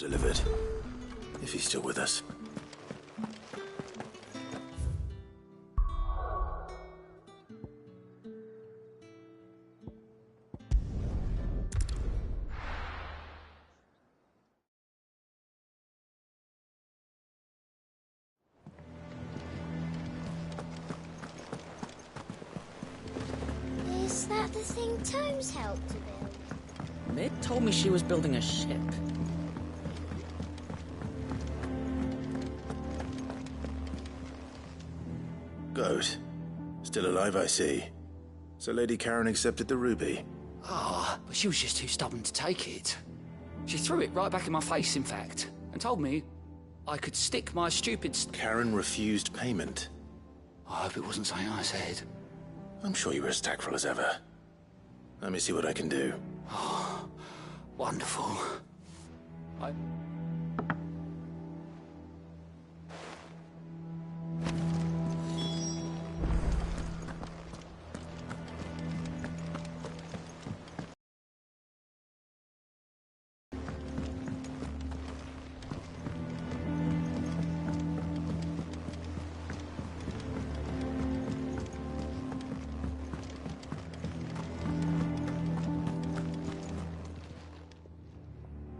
delivered. If he's still with us. Is that the thing Tomes helped to build? Mid told me she was building a ship. Goat. Still alive, I see. So Lady Karen accepted the ruby. Ah, but she was just too stubborn to take it. She threw it right back in my face, in fact, and told me I could stick my stupid... Karen refused payment. I hope it wasn't something I said. I'm sure you were as tactful as ever. Let me see what I can do. Oh, wonderful.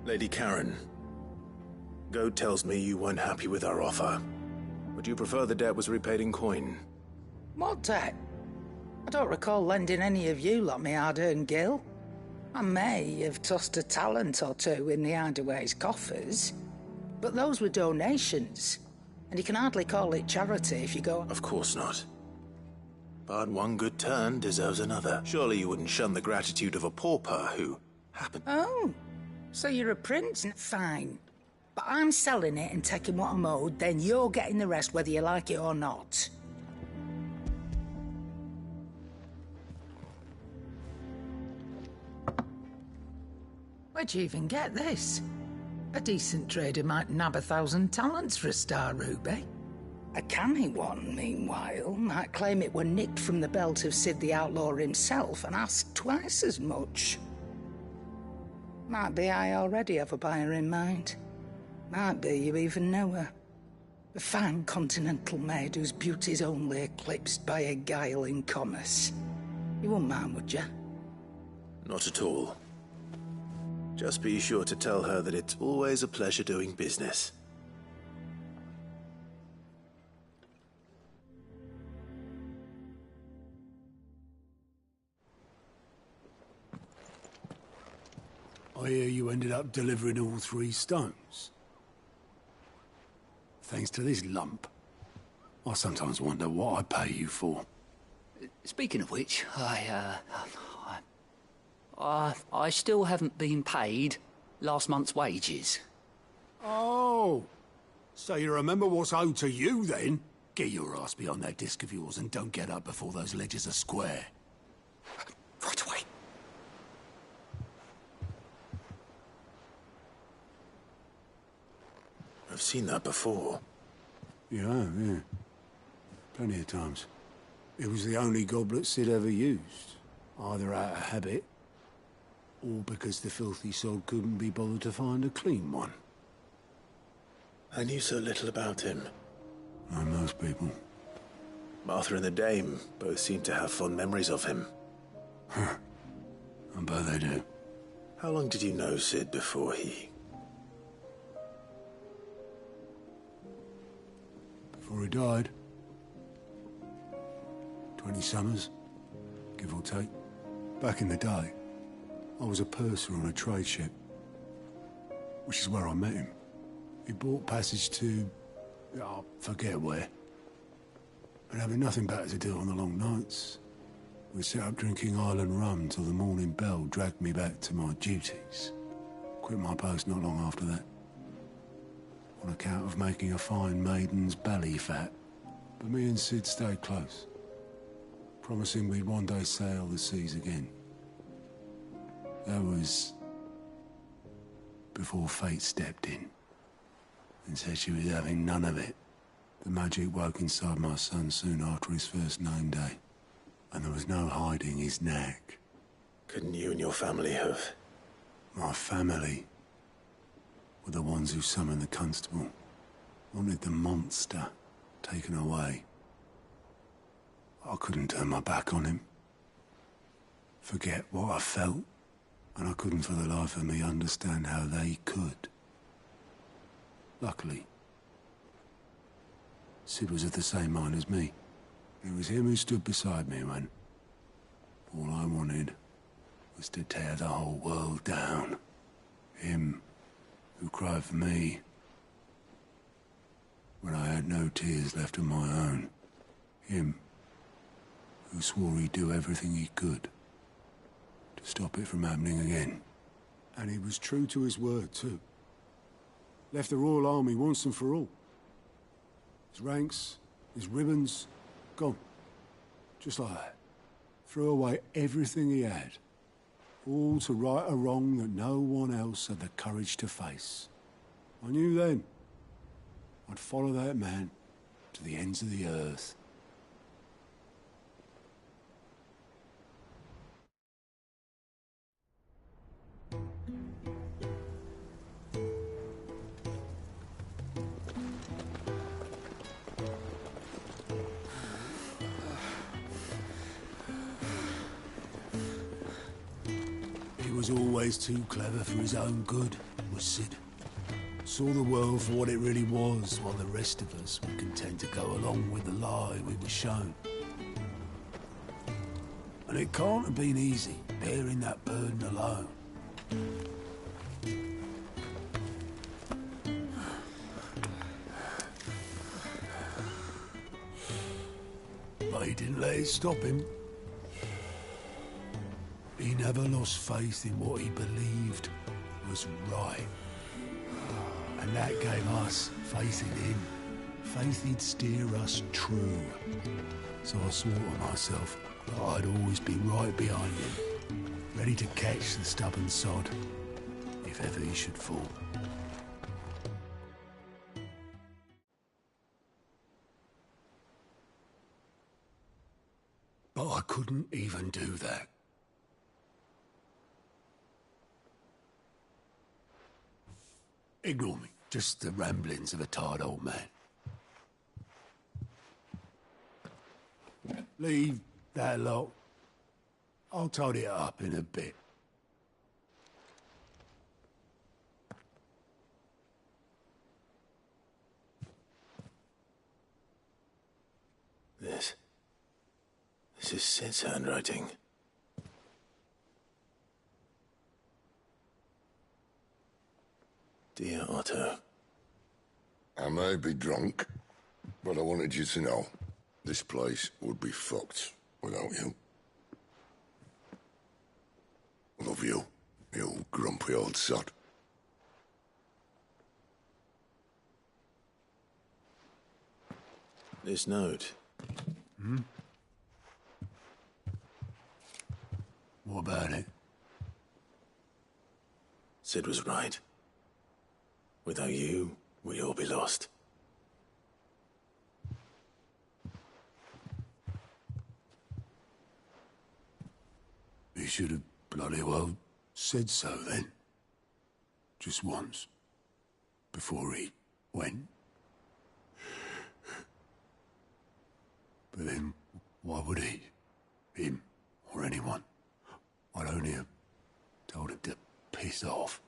Lady Karen, Goat tells me you weren't happy with our offer. Would you prefer the debt was repaid in coin? What debt? I don't recall lending any of you lot me hard-earned gil. I may have tossed a talent or two in the Hideaway's coffers, but those were donations, and you can hardly call it charity if you go... Of course not. But one good turn deserves another. Surely you wouldn't shun the gratitude of a pauper who happened... Oh, so you're a prince? Fine. But I'm selling it and taking what I'm owed, then you're getting the rest whether you like it or not. Where'd you even get this? A decent trader might nab 1,000 talents for a star ruby. A canny one, meanwhile, might claim it were nicked from the belt of Sid the Outlaw himself and ask twice as much. Might be I already have a buyer in mind. Might be you even know her. A fine continental maid whose beauty's only eclipsed by a guile in commerce. You wouldn't mind, would you? Not at all. Just be sure to tell her that it's always a pleasure doing business. I hear you ended up delivering all 3 stones. Thanks to this lump. I sometimes wonder what I pay you for. Speaking of which, I still haven't been paid last month's wages. Oh, so you remember what's owed to you, then? Get your ass behind that disc of yours and don't get up before those ledgers are square. Right away. I've seen that before. Yeah. Plenty of times. It was the only goblet Sid ever used. Either out of habit, or because the filthy sod couldn't be bothered to find a clean one. I knew so little about him. Like most people. Martha and the Dame both seem to have fond memories of him. Huh. I bet they do. How long did you know Sid before he... Before he died? 20 summers, give or take. Back in the day, I was a purser on a trade ship, which is where I met him. He bought passage to... I forget where. But having nothing better to do on the long nights, we sat up drinking island rum till the morning bell dragged me back to my duties. Quit my post not long after that. On account of making a fine maiden's belly fat. But me and Sid stayed close, promising we'd one day sail the seas again. That was before fate stepped in and said she was having none of it. The magic woke inside my son soon after his first name day, and there was no hiding his knack. Couldn't you and your family have... My family? were the ones who summoned the constable. Wanted the monster taken away. I couldn't turn my back on him. Forget what I felt, and I couldn't for the life of me understand how they could. Luckily, Sid was of the same mind as me. It was him who stood beside me when all I wanted was to tear the whole world down. Him who cried for me when I had no tears left of my own. Him who swore he'd do everything he could to stop it from happening again. And he was true to his word, too. Left the Royal Army once and for all. His ranks, his ribbons, gone. Just like that. Threw away everything he had. All to right a wrong that no one else had the courage to face. I knew then I'd follow that man to the ends of the earth. He was always too clever for his own good, was Sid. Saw the world for what it really was, while the rest of us were content to go along with the lie we were shown. And it can't have been easy, bearing that burden alone. But he didn't let it stop him. He never lost faith in what he believed was right. And that gave us faith in him. Faith he'd steer us true. So I swore to myself that I'd always be right behind him, ready to catch the stubborn sod, if ever he should fall. But I couldn't even do that. Ignore me. Just the ramblings of a tired old man. Leave that lot. I'll tidy it up in a bit. This is Sid's handwriting. Dear Otto. I may be drunk, but I wanted you to know this place would be fucked without you. Love you, you grumpy old sod. This note. Hmm? What about it? Sid was right. Without you, we'd all be lost. He should have bloody well said so then. Just once. Before he went. But then, why would he? Him, or anyone? I'd only have told him to piss off.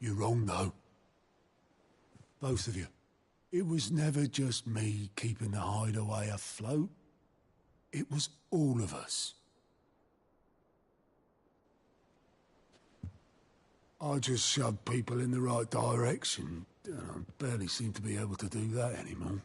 You're wrong, though. Both of you. It was never just me keeping the hideaway afloat. It was all of us. I just shoved people in the right direction. I barely seem to be able to do that anymore.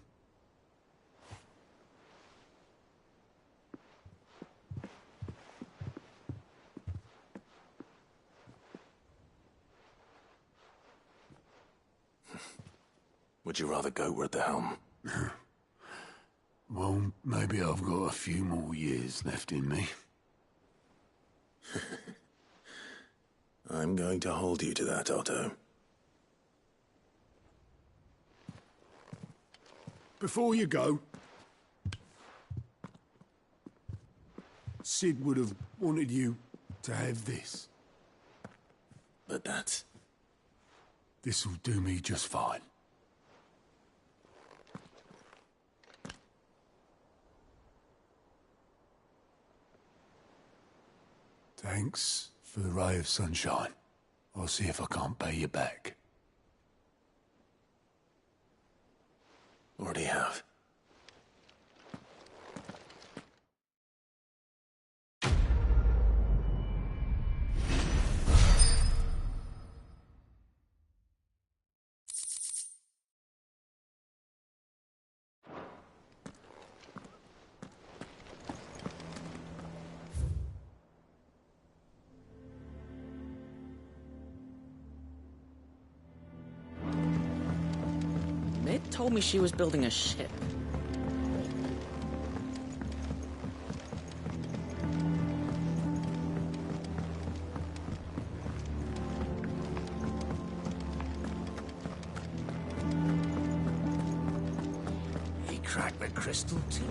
Would you rather go at the helm? Well, maybe I've got a few more years left in me. I'm going to hold you to that, Otto. Before you go, Sid would have wanted you to have this. But that's... This'll do me just fine. Thanks for the ray of sunshine. I'll see if I can't pay you back. Already have. Mid told me she was building a ship. He cracked the crystal too.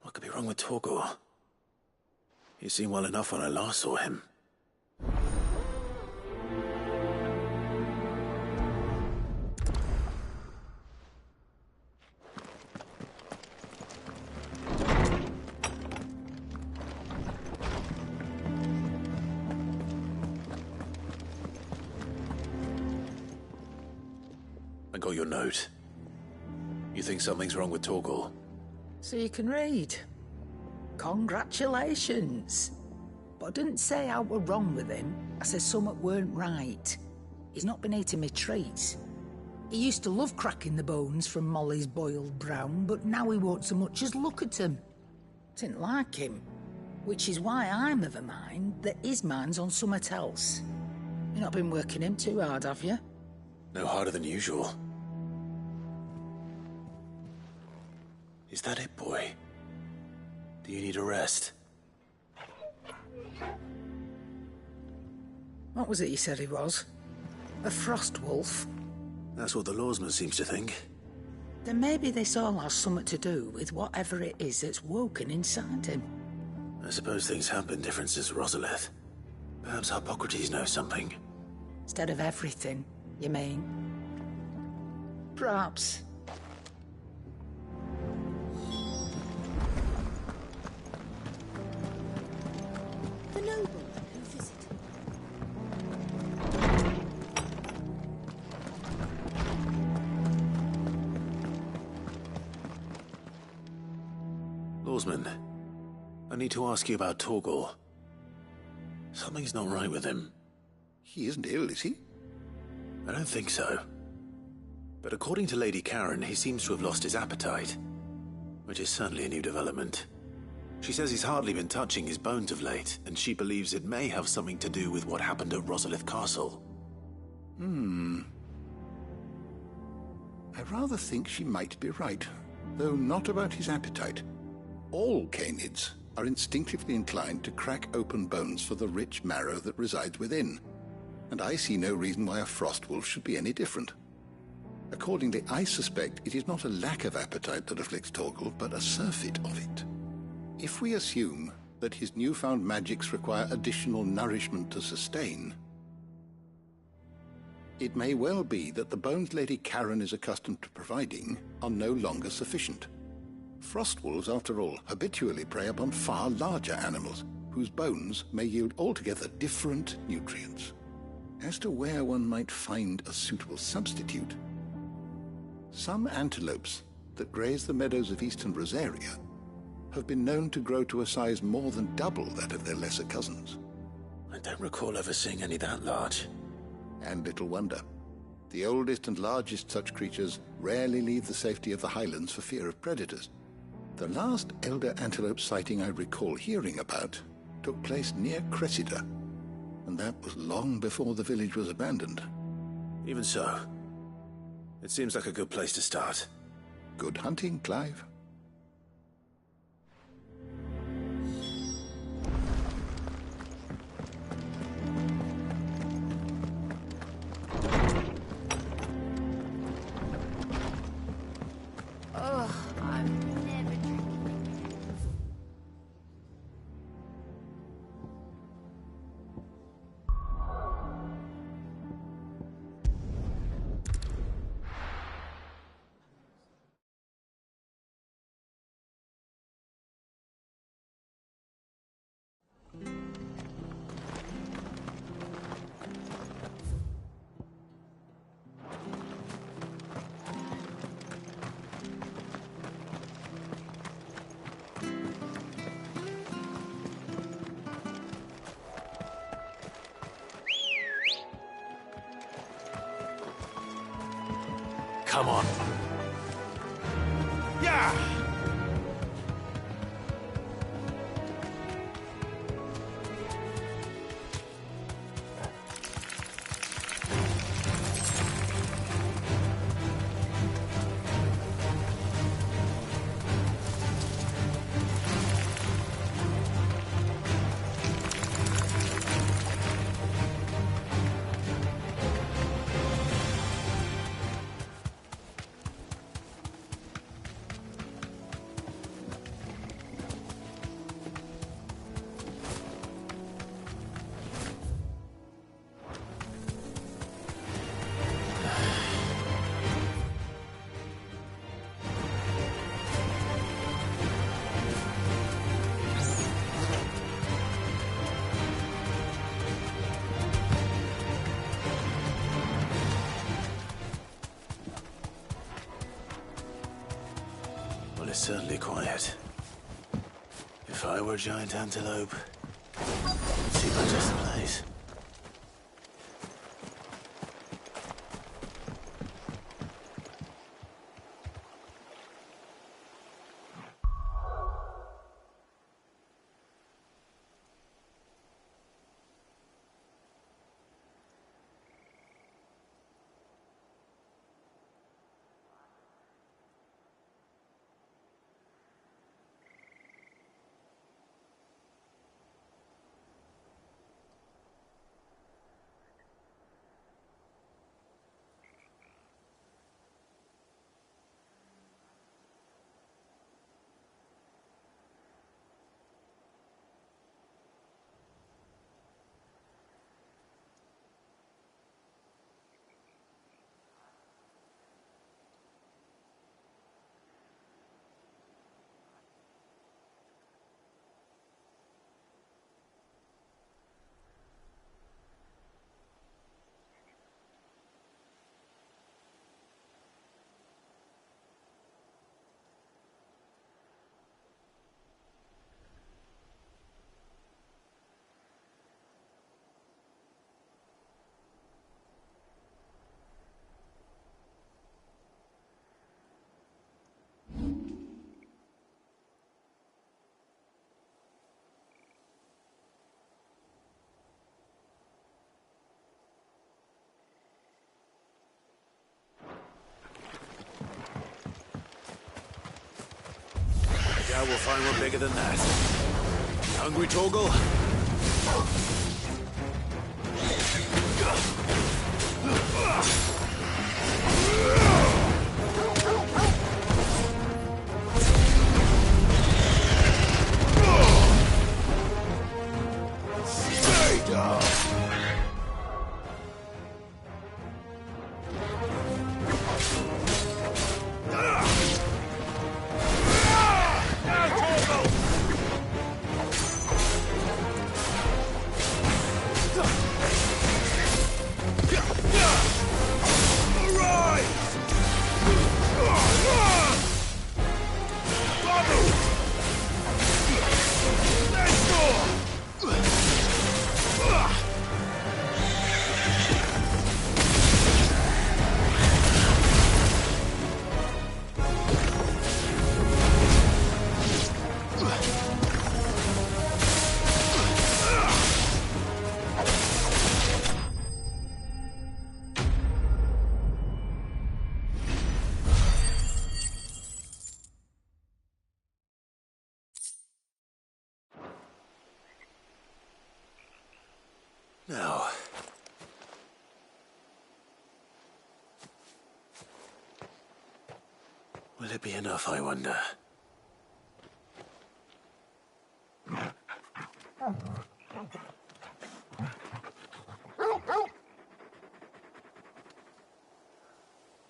What could be wrong with Torgor? He seemed well enough when I last saw him. I got your note. You think something's wrong with Torgor? So you can read. Congratulations. But I didn't say I were wrong with him. I said something weren't right. He's not been eating me treats. He used to love cracking the bones from Molly's boiled brown, but now he won't so much as look at them. Didn't like him. Which is why I'm of a mind that his mind's on something else. You've not been working him too hard, have you? No harder than usual. Is that it, boy? Do you need a rest? What was it you said he was? A frost wolf? That's what the lawsman seems to think. Then maybe this all has something to do with whatever it is that's woken inside him. I suppose things have been different since Rosalith. Perhaps Hippocrates knows something. Instead of everything, you mean? Perhaps. The nobleman who visited. Lawsman, I need to ask you about Torgor. Something's not right with him. He isn't ill, is he? I don't think so. But according to Lady Karen, he seems to have lost his appetite, which is certainly a new development. She says he's hardly been touching his bones of late, and she believes it may have something to do with what happened at Rosalith Castle. I rather think she might be right, though not about his appetite. All canids are instinctively inclined to crack open bones for the rich marrow that resides within, and I see no reason why a frost wolf should be any different. Accordingly, I suspect it is not a lack of appetite that afflicts Torgor, but a surfeit of it. If we assume that his newfound magics require additional nourishment to sustain, it may well be that the bones Lady Karen is accustomed to providing are no longer sufficient. Frost wolves, after all, habitually prey upon far larger animals, whose bones may yield altogether different nutrients. As to where one might find a suitable substitute, some antelopes that graze the meadows of eastern Rosaria have been known to grow to a size more than double that of their lesser cousins. I don't recall ever seeing any that large. And little wonder. The oldest and largest such creatures rarely leave the safety of the highlands for fear of predators. The last elder antelope sighting I recall hearing about took place near Cressida, and that was long before the village was abandoned. Even so, it seems like a good place to start. Good hunting, Clive. Come on. Yeah! Well, it's certainly quiet. If I were a giant antelope, it seemed like just the place. I will find one bigger than that. You hungry, Torgal? Stay down. Now... will it be enough, I wonder?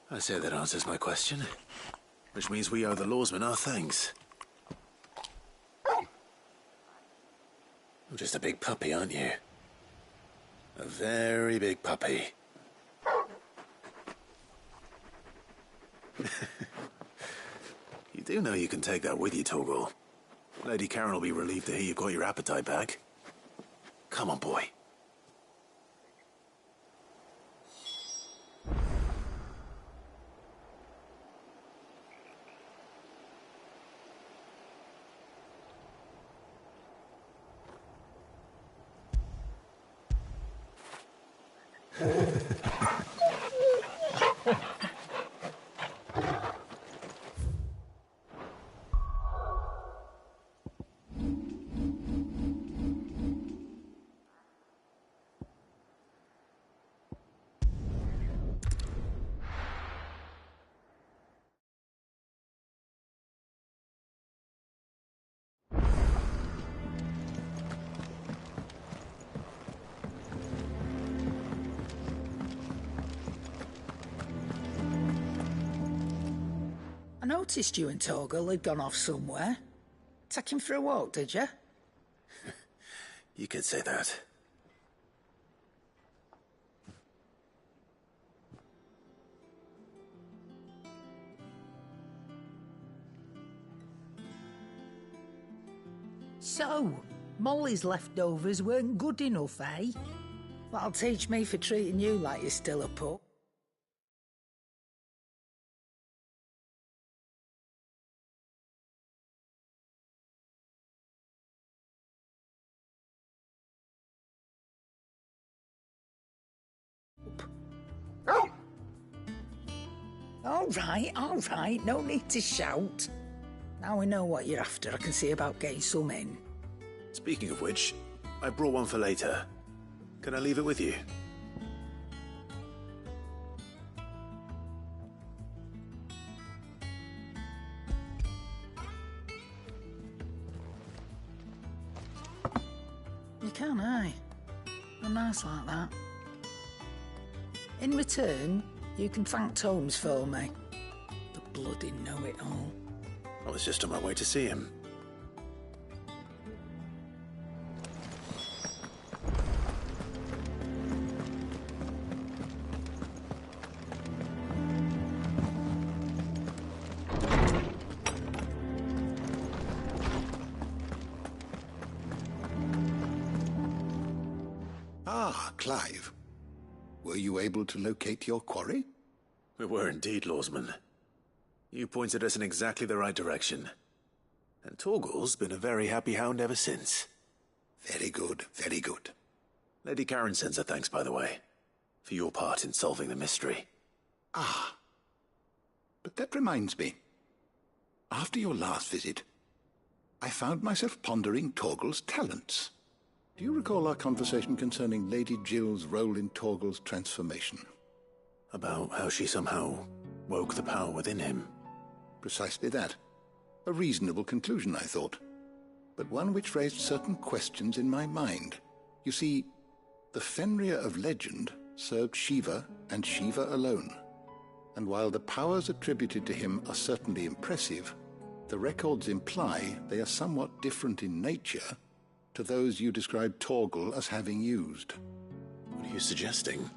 I say that answers my question. Which means we owe the lawsman our thanks. You're just a big puppy, aren't you? A very big puppy. You do know you can take that with you, Torgal. Lady Karen will be relieved to hear you've got your appetite back. Come on, boy. I noticed you and Torgal had gone off somewhere. Take him for a walk, did you? You could say that. So, Molly's leftovers weren't good enough, eh? That'll teach me for treating you like you're still a pup. All right, no need to shout. Now we know what you're after, I can see about getting some in. Speaking of which, I brought one for later. Can I leave it with you? You can, aye. I'm nice like that. In return, you can thank Tomes for me. The bloody know-it-all. I was just on my way to see him. Ah, Clive. Were you able to locate your quarry? We were indeed, Lawsman. You pointed us in exactly the right direction. And Torgal's been a very happy hound ever since. Very good, very good. Lady Karen sends her thanks, by the way, for your part in solving the mystery. Ah. But that reminds me. After your last visit, I found myself pondering Torgal's talents. Do you recall our conversation concerning Lady Jill's role in Torgal's transformation? About how she somehow woke the power within him. Precisely that. A reasonable conclusion, I thought. But one which raised certain questions in my mind. You see, the Fenrir of legend served Shiva and Shiva alone. And while the powers attributed to him are certainly impressive, the records imply they are somewhat different in nature to those you described Torgal as having used. What are you suggesting?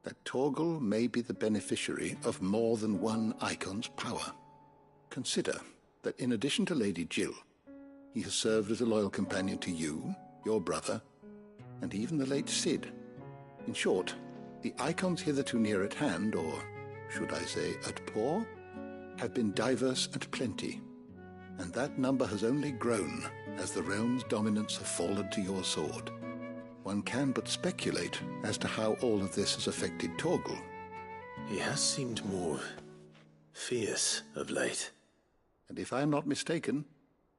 That Torgal may be the beneficiary of more than one icon's power. Consider that in addition to Lady Jill, he has served as a loyal companion to you, your brother, and even the late Cid. In short, the icons hitherto near at hand, or should I say at paw, have been diverse and plenty, and that number has only grown as the realm's dominance have fallen to your sword. One can but speculate as to how all of this has affected Torgal. He has seemed more fierce of late. And if I am not mistaken,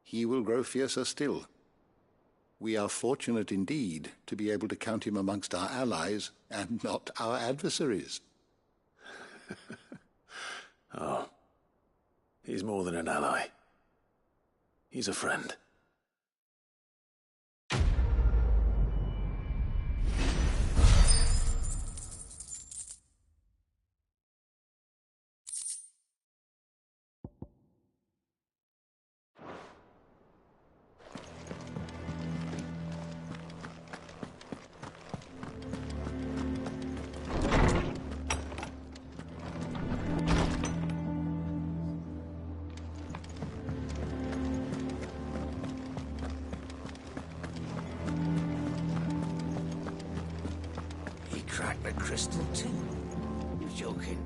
he will grow fiercer still. We are fortunate indeed to be able to count him amongst our allies and not our adversaries. Oh, he's more than an ally. He's a friend. Crack the crystal too? You joking?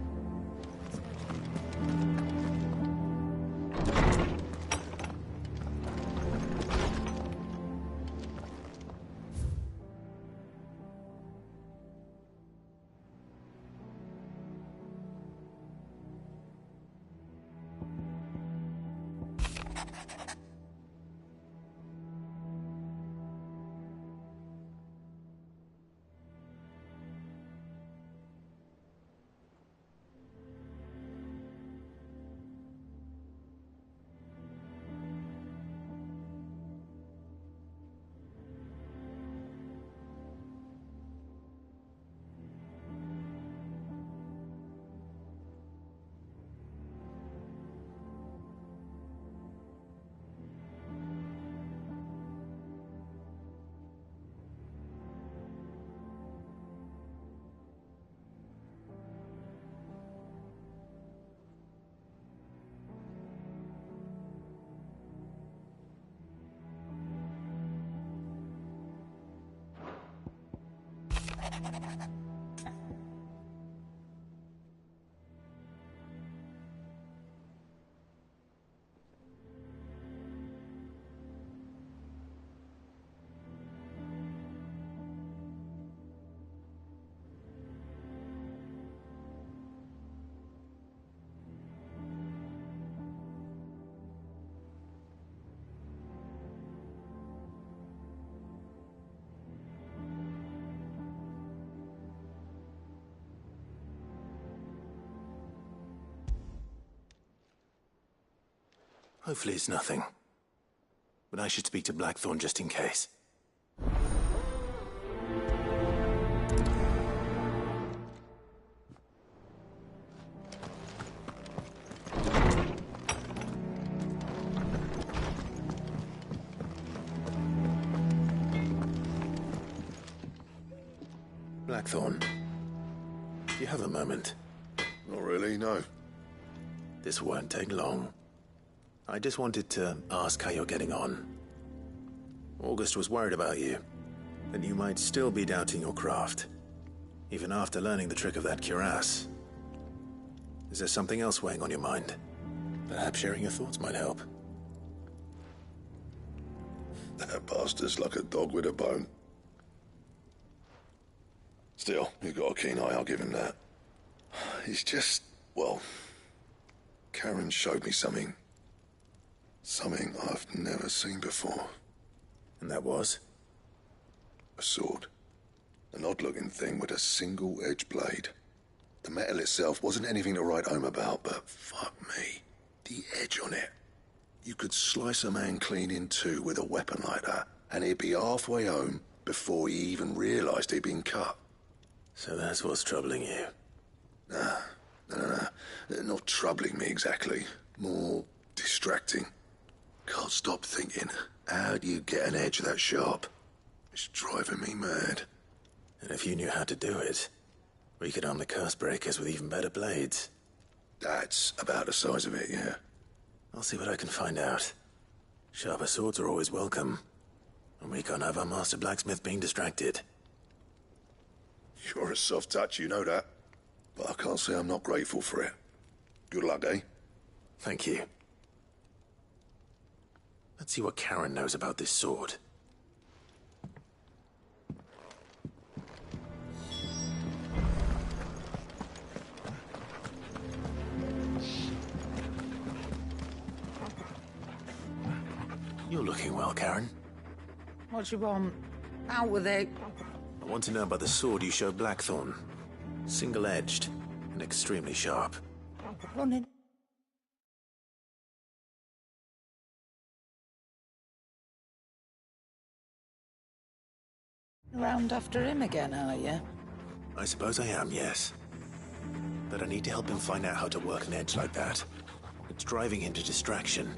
Hopefully it's nothing. But I should speak to Blackthorn just in case. Blackthorn, do you have a moment? Not really, no. This won't take long. I just wanted to ask how you're getting on. August was worried about you, that you might still be doubting your craft, even after learning the trick of that cuirass. Is there something else weighing on your mind? Perhaps sharing your thoughts might help. That bastard's like a dog with a bone. Still, you've got a keen eye, I'll give him that. He's just, well, Karen showed me something. Something I've never seen before. And that was? A sword. An odd-looking thing with a single-edged blade. The metal itself wasn't anything to write home about, but fuck me. The edge on it. You could slice a man clean in two with a weapon like that, and he'd be halfway home before he even realized he'd been cut. So that's what's troubling you? Nah. Not troubling me exactly. More distracting. Can't stop thinking, how do you get an edge that sharp? It's driving me mad. And if you knew how to do it, we could arm the curse breakers with even better blades. That's about the size of it, yeah. I'll see what I can find out. Sharper swords are always welcome. And we can't have our master blacksmith being distracted. You're a soft touch, you know that. But I can't say I'm not grateful for it. Good luck, eh? Thank you. Let's see what Karen knows about this sword. You're looking well, Karen. What do you want? Out with it. I want to know about the sword you showed Blackthorn. Single-edged and extremely sharp. Running. Around after him again, are you? I suppose I am, yes. But I need to help him find out how to work an edge like that. It's driving him to distraction.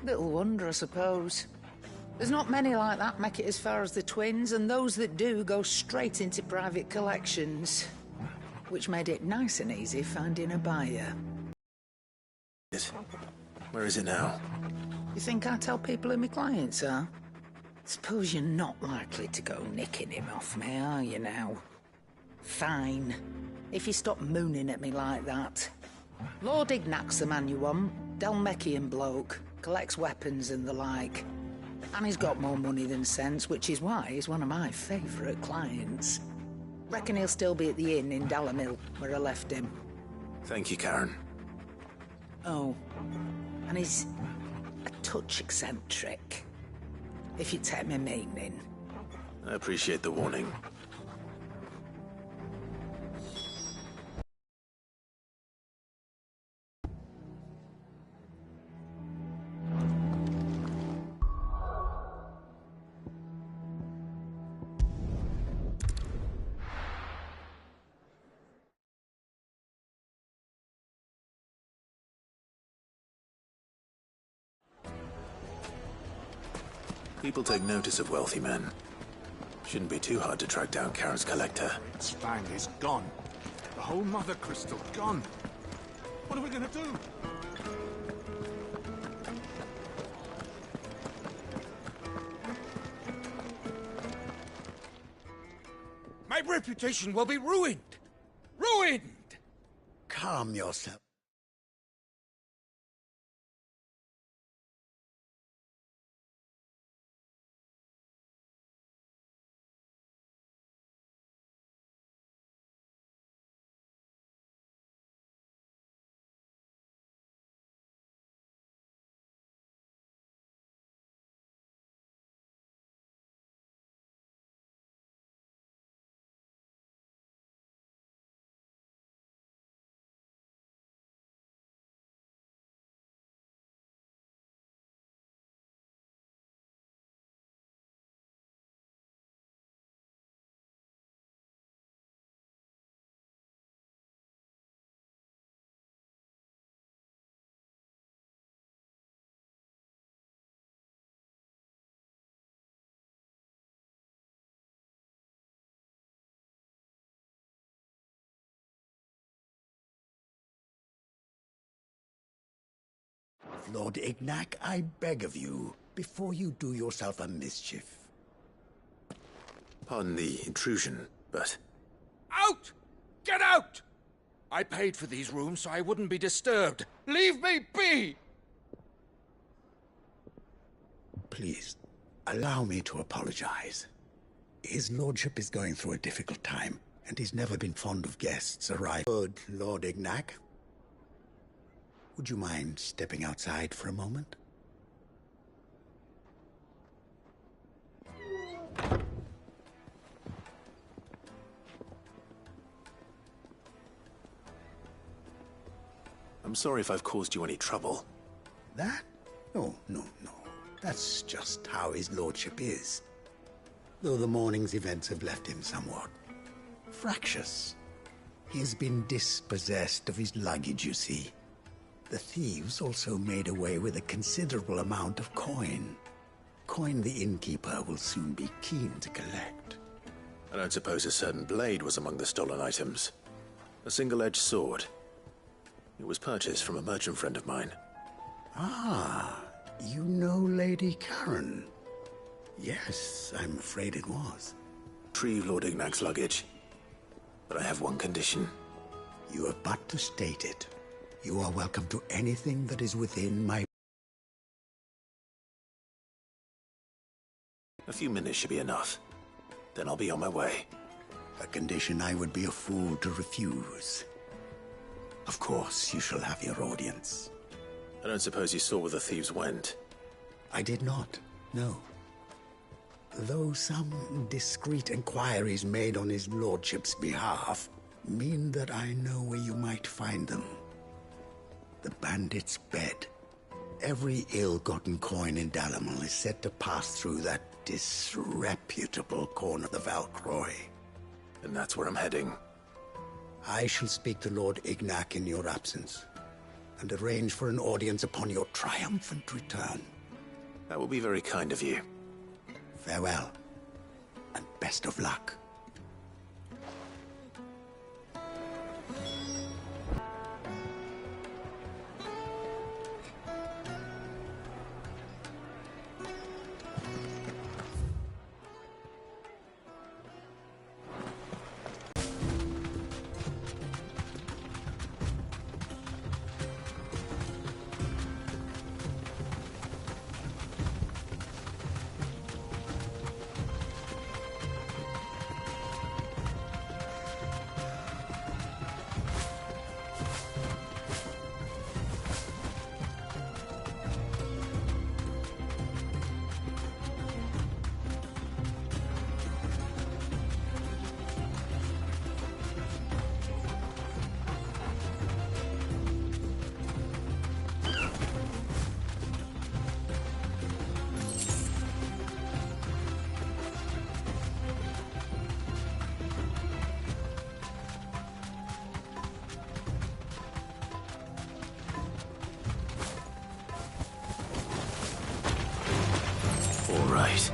Little wonder, I suppose. There's not many like that make it as far as the twins, and those that do go straight into private collections. Which made it nice and easy finding a buyer. Where is it now? You think I tell people who my clients are? Suppose you're not likely to go nicking him off me, are you now? Fine. If you stop mooning at me like that. Lord Ignac's the man you want. Dalmekian bloke. Collects weapons and the like. And he's got more money than sense, which is why he's one of my favourite clients. Reckon he'll still be at the inn in Dalamil, where I left him. Thank you, Karen. Oh, and he's a touch eccentric, if you take my meaning. I appreciate the warning. People take notice of wealthy men. Shouldn't be too hard to track down Karen's collector. Its fang is gone. The whole mother crystal gone. What are we gonna do? My reputation will be ruined! Ruined! Calm yourself. Lord Ignac, I beg of you, before you do yourself a mischief. Pardon the intrusion, but... Out! Get out! I paid for these rooms so I wouldn't be disturbed. Leave me be! Please, allow me to apologize. His lordship is going through a difficult time, and he's never been fond of guests arriving. Good, Lord Ignac. Would you mind stepping outside for a moment? I'm sorry if I've caused you any trouble. That? No. That's just how his lordship is. Though the morning's events have left him somewhat fractious. He has been dispossessed of his luggage, you see. The thieves also made away with a considerable amount of coin. Coin the innkeeper will soon be keen to collect. I don't suppose a certain blade was among the stolen items. A single-edged sword. It was purchased from a merchant friend of mine. Ah, you know Lady Karen. Yes, I'm afraid it was. Retrieve Lord Ignac's luggage. But I have one condition. You have but to state it. You are welcome to anything that is within my... A few minutes should be enough. Then I'll be on my way. A condition I would be a fool to refuse. Of course, you shall have your audience. I don't suppose you saw where the thieves went? I did not, no. though some discreet inquiries made on his lordship's behalf mean that I know where you might find them. The bandit's bed. Every ill-gotten coin in Dalamil is said to pass through that disreputable corner of the Valcroy. And that's where I'm heading. I shall speak to Lord Ignac in your absence, and arrange for an audience upon your triumphant return. That will be very kind of you. Farewell, and best of luck. All right.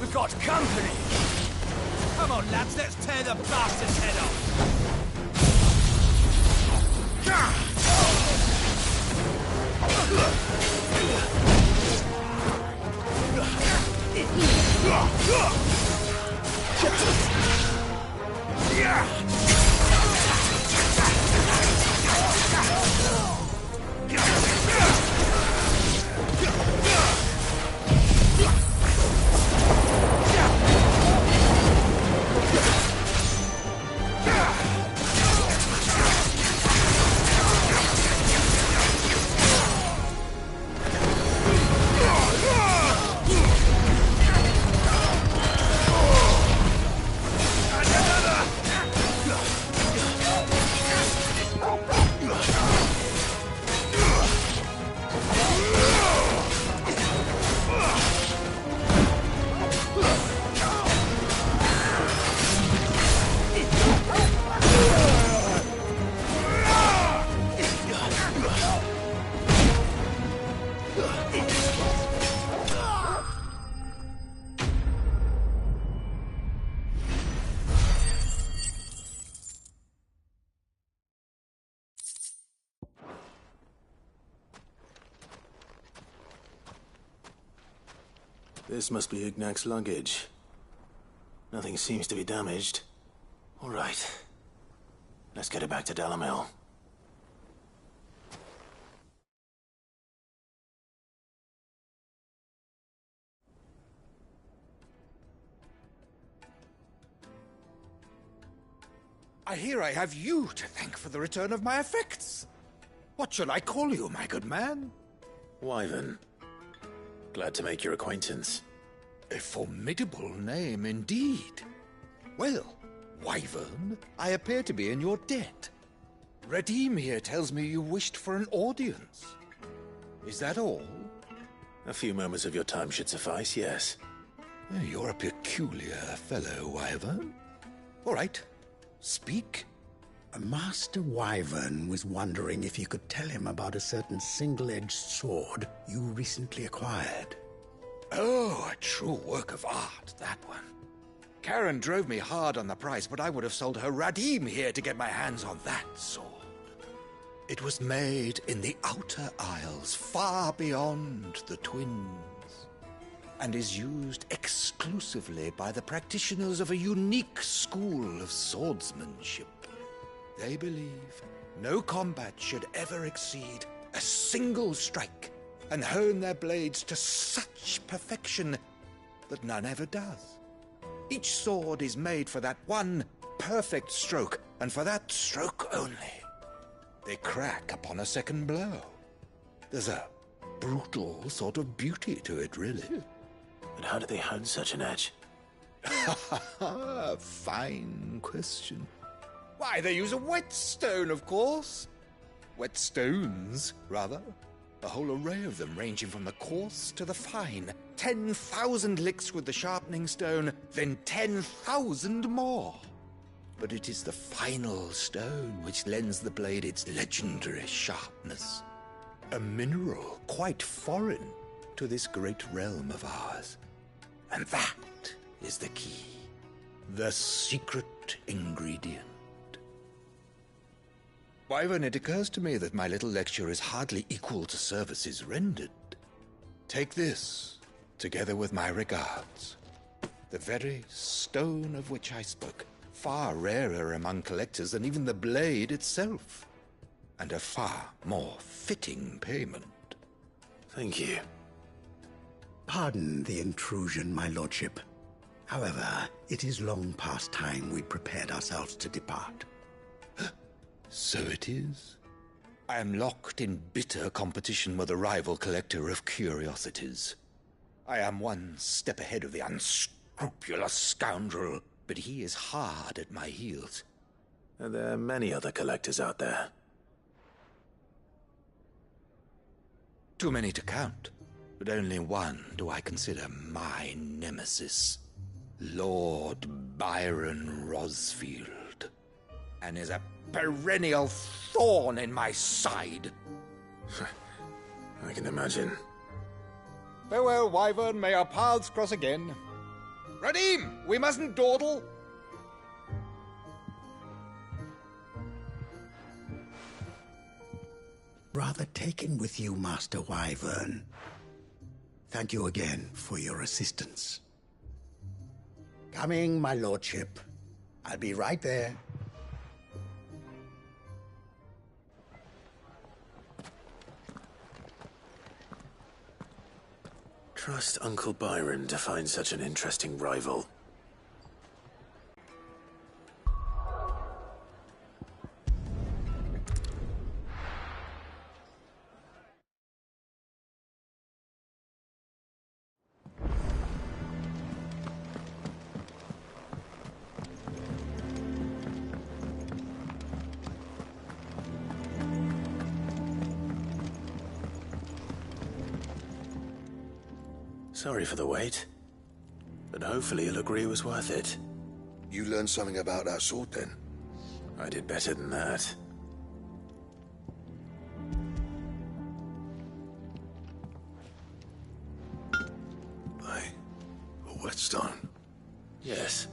We've got company! Come on, lads, let's tear the bastard's head off! This must be Ignac's luggage. Nothing seems to be damaged. All right. Let's get it back to Dalamil. I hear I have you to thank for the return of my effects. What shall I call you, my good man? Wyvern. Glad to make your acquaintance. A formidable name indeed. Well, Wyvern, I appear to be in your debt. Redeem here tells me you wished for an audience. Is that all? A few moments of your time should suffice, yes. You're a peculiar fellow, Wyvern. All right. Speak. Master Wyvern was wondering if you could tell him about a certain single-edged sword you recently acquired. Oh, a true work of art, that one. Karen drove me hard on the price, but I would have sold her Radim here to get my hands on that sword. It was made in the Outer Isles, far beyond the Twins, and is used exclusively by the practitioners of a unique school of swordsmanship. They believe no combat should ever exceed a single strike and hone their blades to such perfection that none ever does. Each sword is made for that one perfect stroke, and for that stroke only. They crack upon a second blow. There's a brutal sort of beauty to it, really. But how do they hone such an edge? Fine question. Why, they use a whetstone, of course. Whetstones, rather. A whole array of them, ranging from the coarse to the fine. 10,000 licks with the sharpening stone, then 10,000 more. But it is the final stone which lends the blade its legendary sharpness. A mineral quite foreign to this great realm of ours. And that is the key. The secret ingredient. Wyvern, it occurs to me that my little lecture is hardly equal to services rendered. Take this, together with my regards. The very stone of which I spoke, far rarer among collectors than even the blade itself, and a far more fitting payment. Thank you. Pardon the intrusion, my lordship. However, it is long past time we prepared ourselves to depart. So it is. I am locked in bitter competition with a rival collector of curiosities. I am one step ahead of the unscrupulous scoundrel, but he is hard at my heels. Are there many other collectors out there? Too many to count, but only one do I consider my nemesis. Lord Byron Rosfield, and is a perennial thorn in my side. I can imagine. Farewell, Wyvern. May our paths cross again. Radim, we mustn't dawdle. Rather taken with you, Master Wyvern. Thank you again for your assistance. Coming, my lordship. I'll be right there. Trust Uncle Byron to find such an interesting rival. Sorry for the wait, but hopefully you'll agree it was worth it. You learned something about that sword, then? I did better than that. A whetstone? Yes.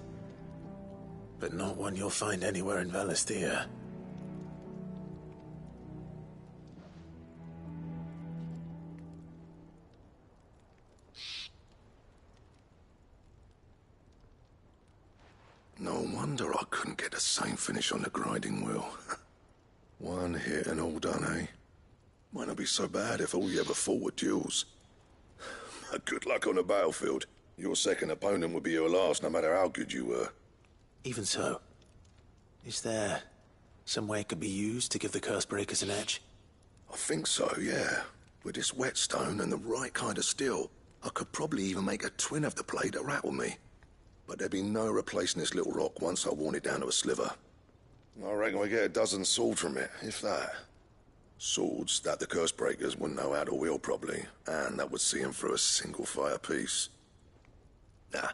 But not one you'll find anywhere in Valisthea. No wonder I couldn't get the same finish on the grinding wheel. One hit and all done, eh? Might not be so bad if all you ever fought were duels. Good luck on the battlefield. Your second opponent would be your last, no matter how good you were. Even so, is there some way it could be used to give the Cursebreakers an edge? I think so, yeah. With this whetstone and the right kind of steel, I could probably even make a twin of the blade that rattled me. But there'd be no replacing this little rock once I worn it down to a sliver. I reckon we get a dozen swords from it, if that. Swords that the Cursebreakers wouldn't know how to wield properly, and that would see them through a single fire piece. Nah,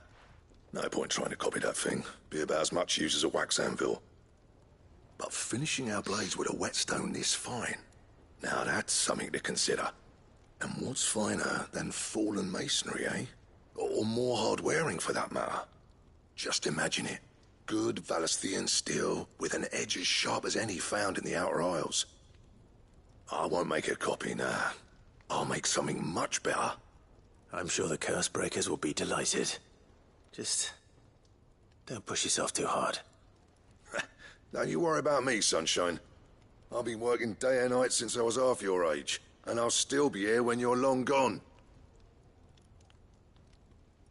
no point trying to copy that thing. Be about as much use as a wax anvil. But finishing our blades with a whetstone this fine, now that's something to consider. And what's finer than fallen masonry, eh? Or more hard-wearing, for that matter. Just imagine it. Good Valisthean steel with an edge as sharp as any found in the Outer Isles. I won't make a copy, nah. I'll make something much better. I'm sure the Cursebreakers will be delighted. Just don't push yourself too hard. Don't you worry about me, sunshine. I've been working day and night since I was half your age. and I'll still be here when you're long gone.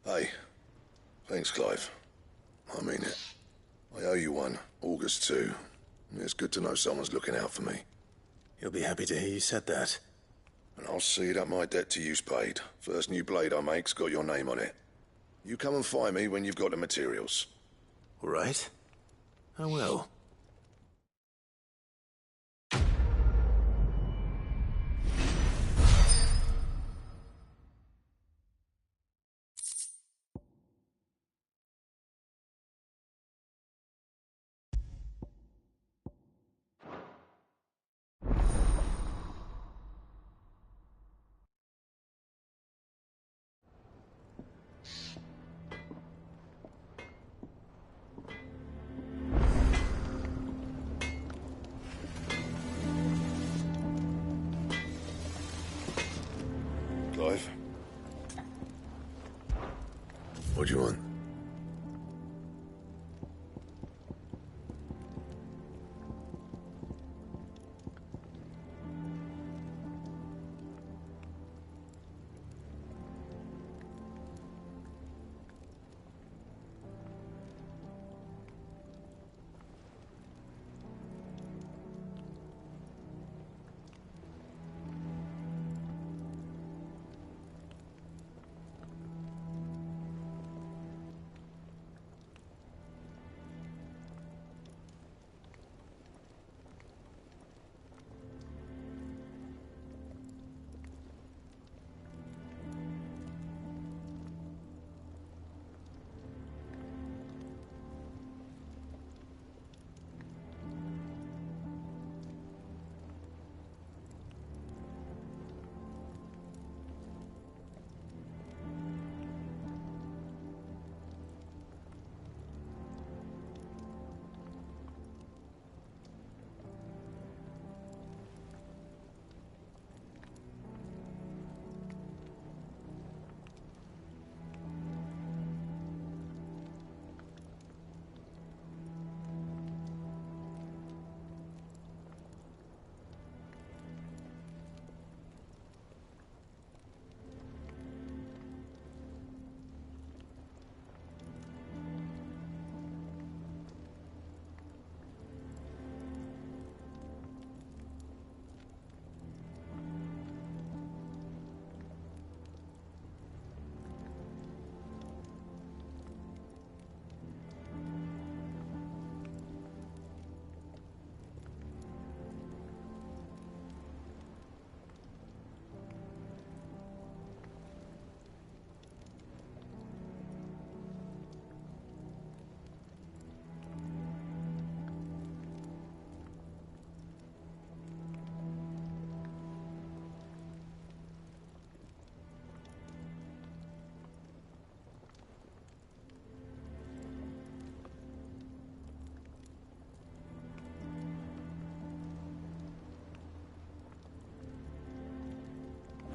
Hey, thanks, Clive. I mean it. I owe you one. August too. It's good to know someone's looking out for me. He'll be happy to hear you said that. And I'll see that my debt to you's paid. First new blade I make's got your name on it. You come and find me when you've got the materials. All right. I will. Clive? What do you want?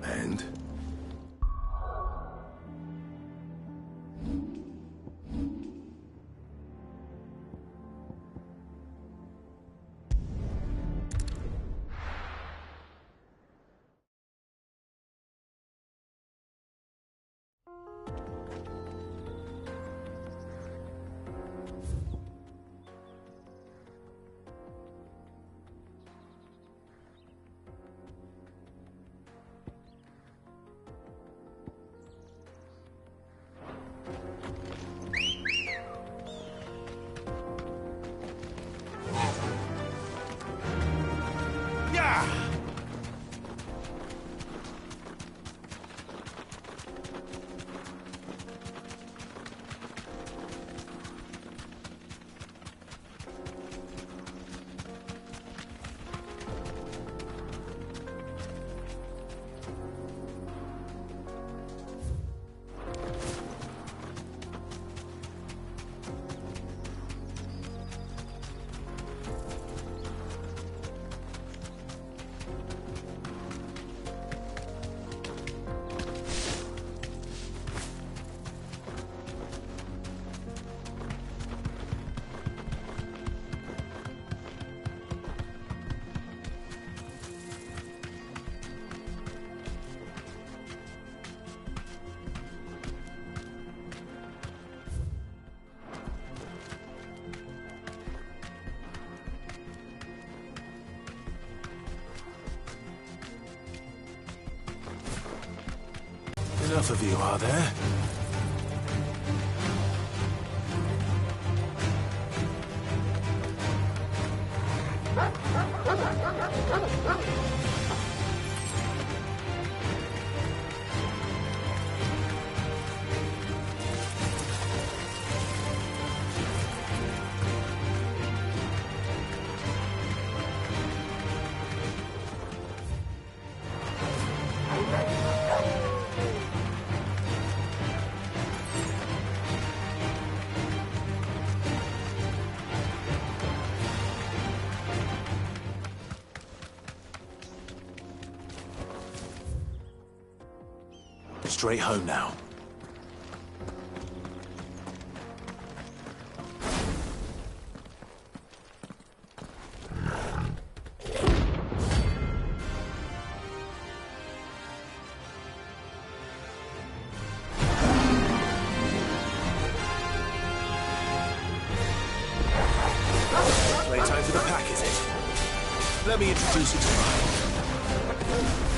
And? enough of you, are there? Straight home now. Playtime for the pack, is it? Let me introduce you to mine.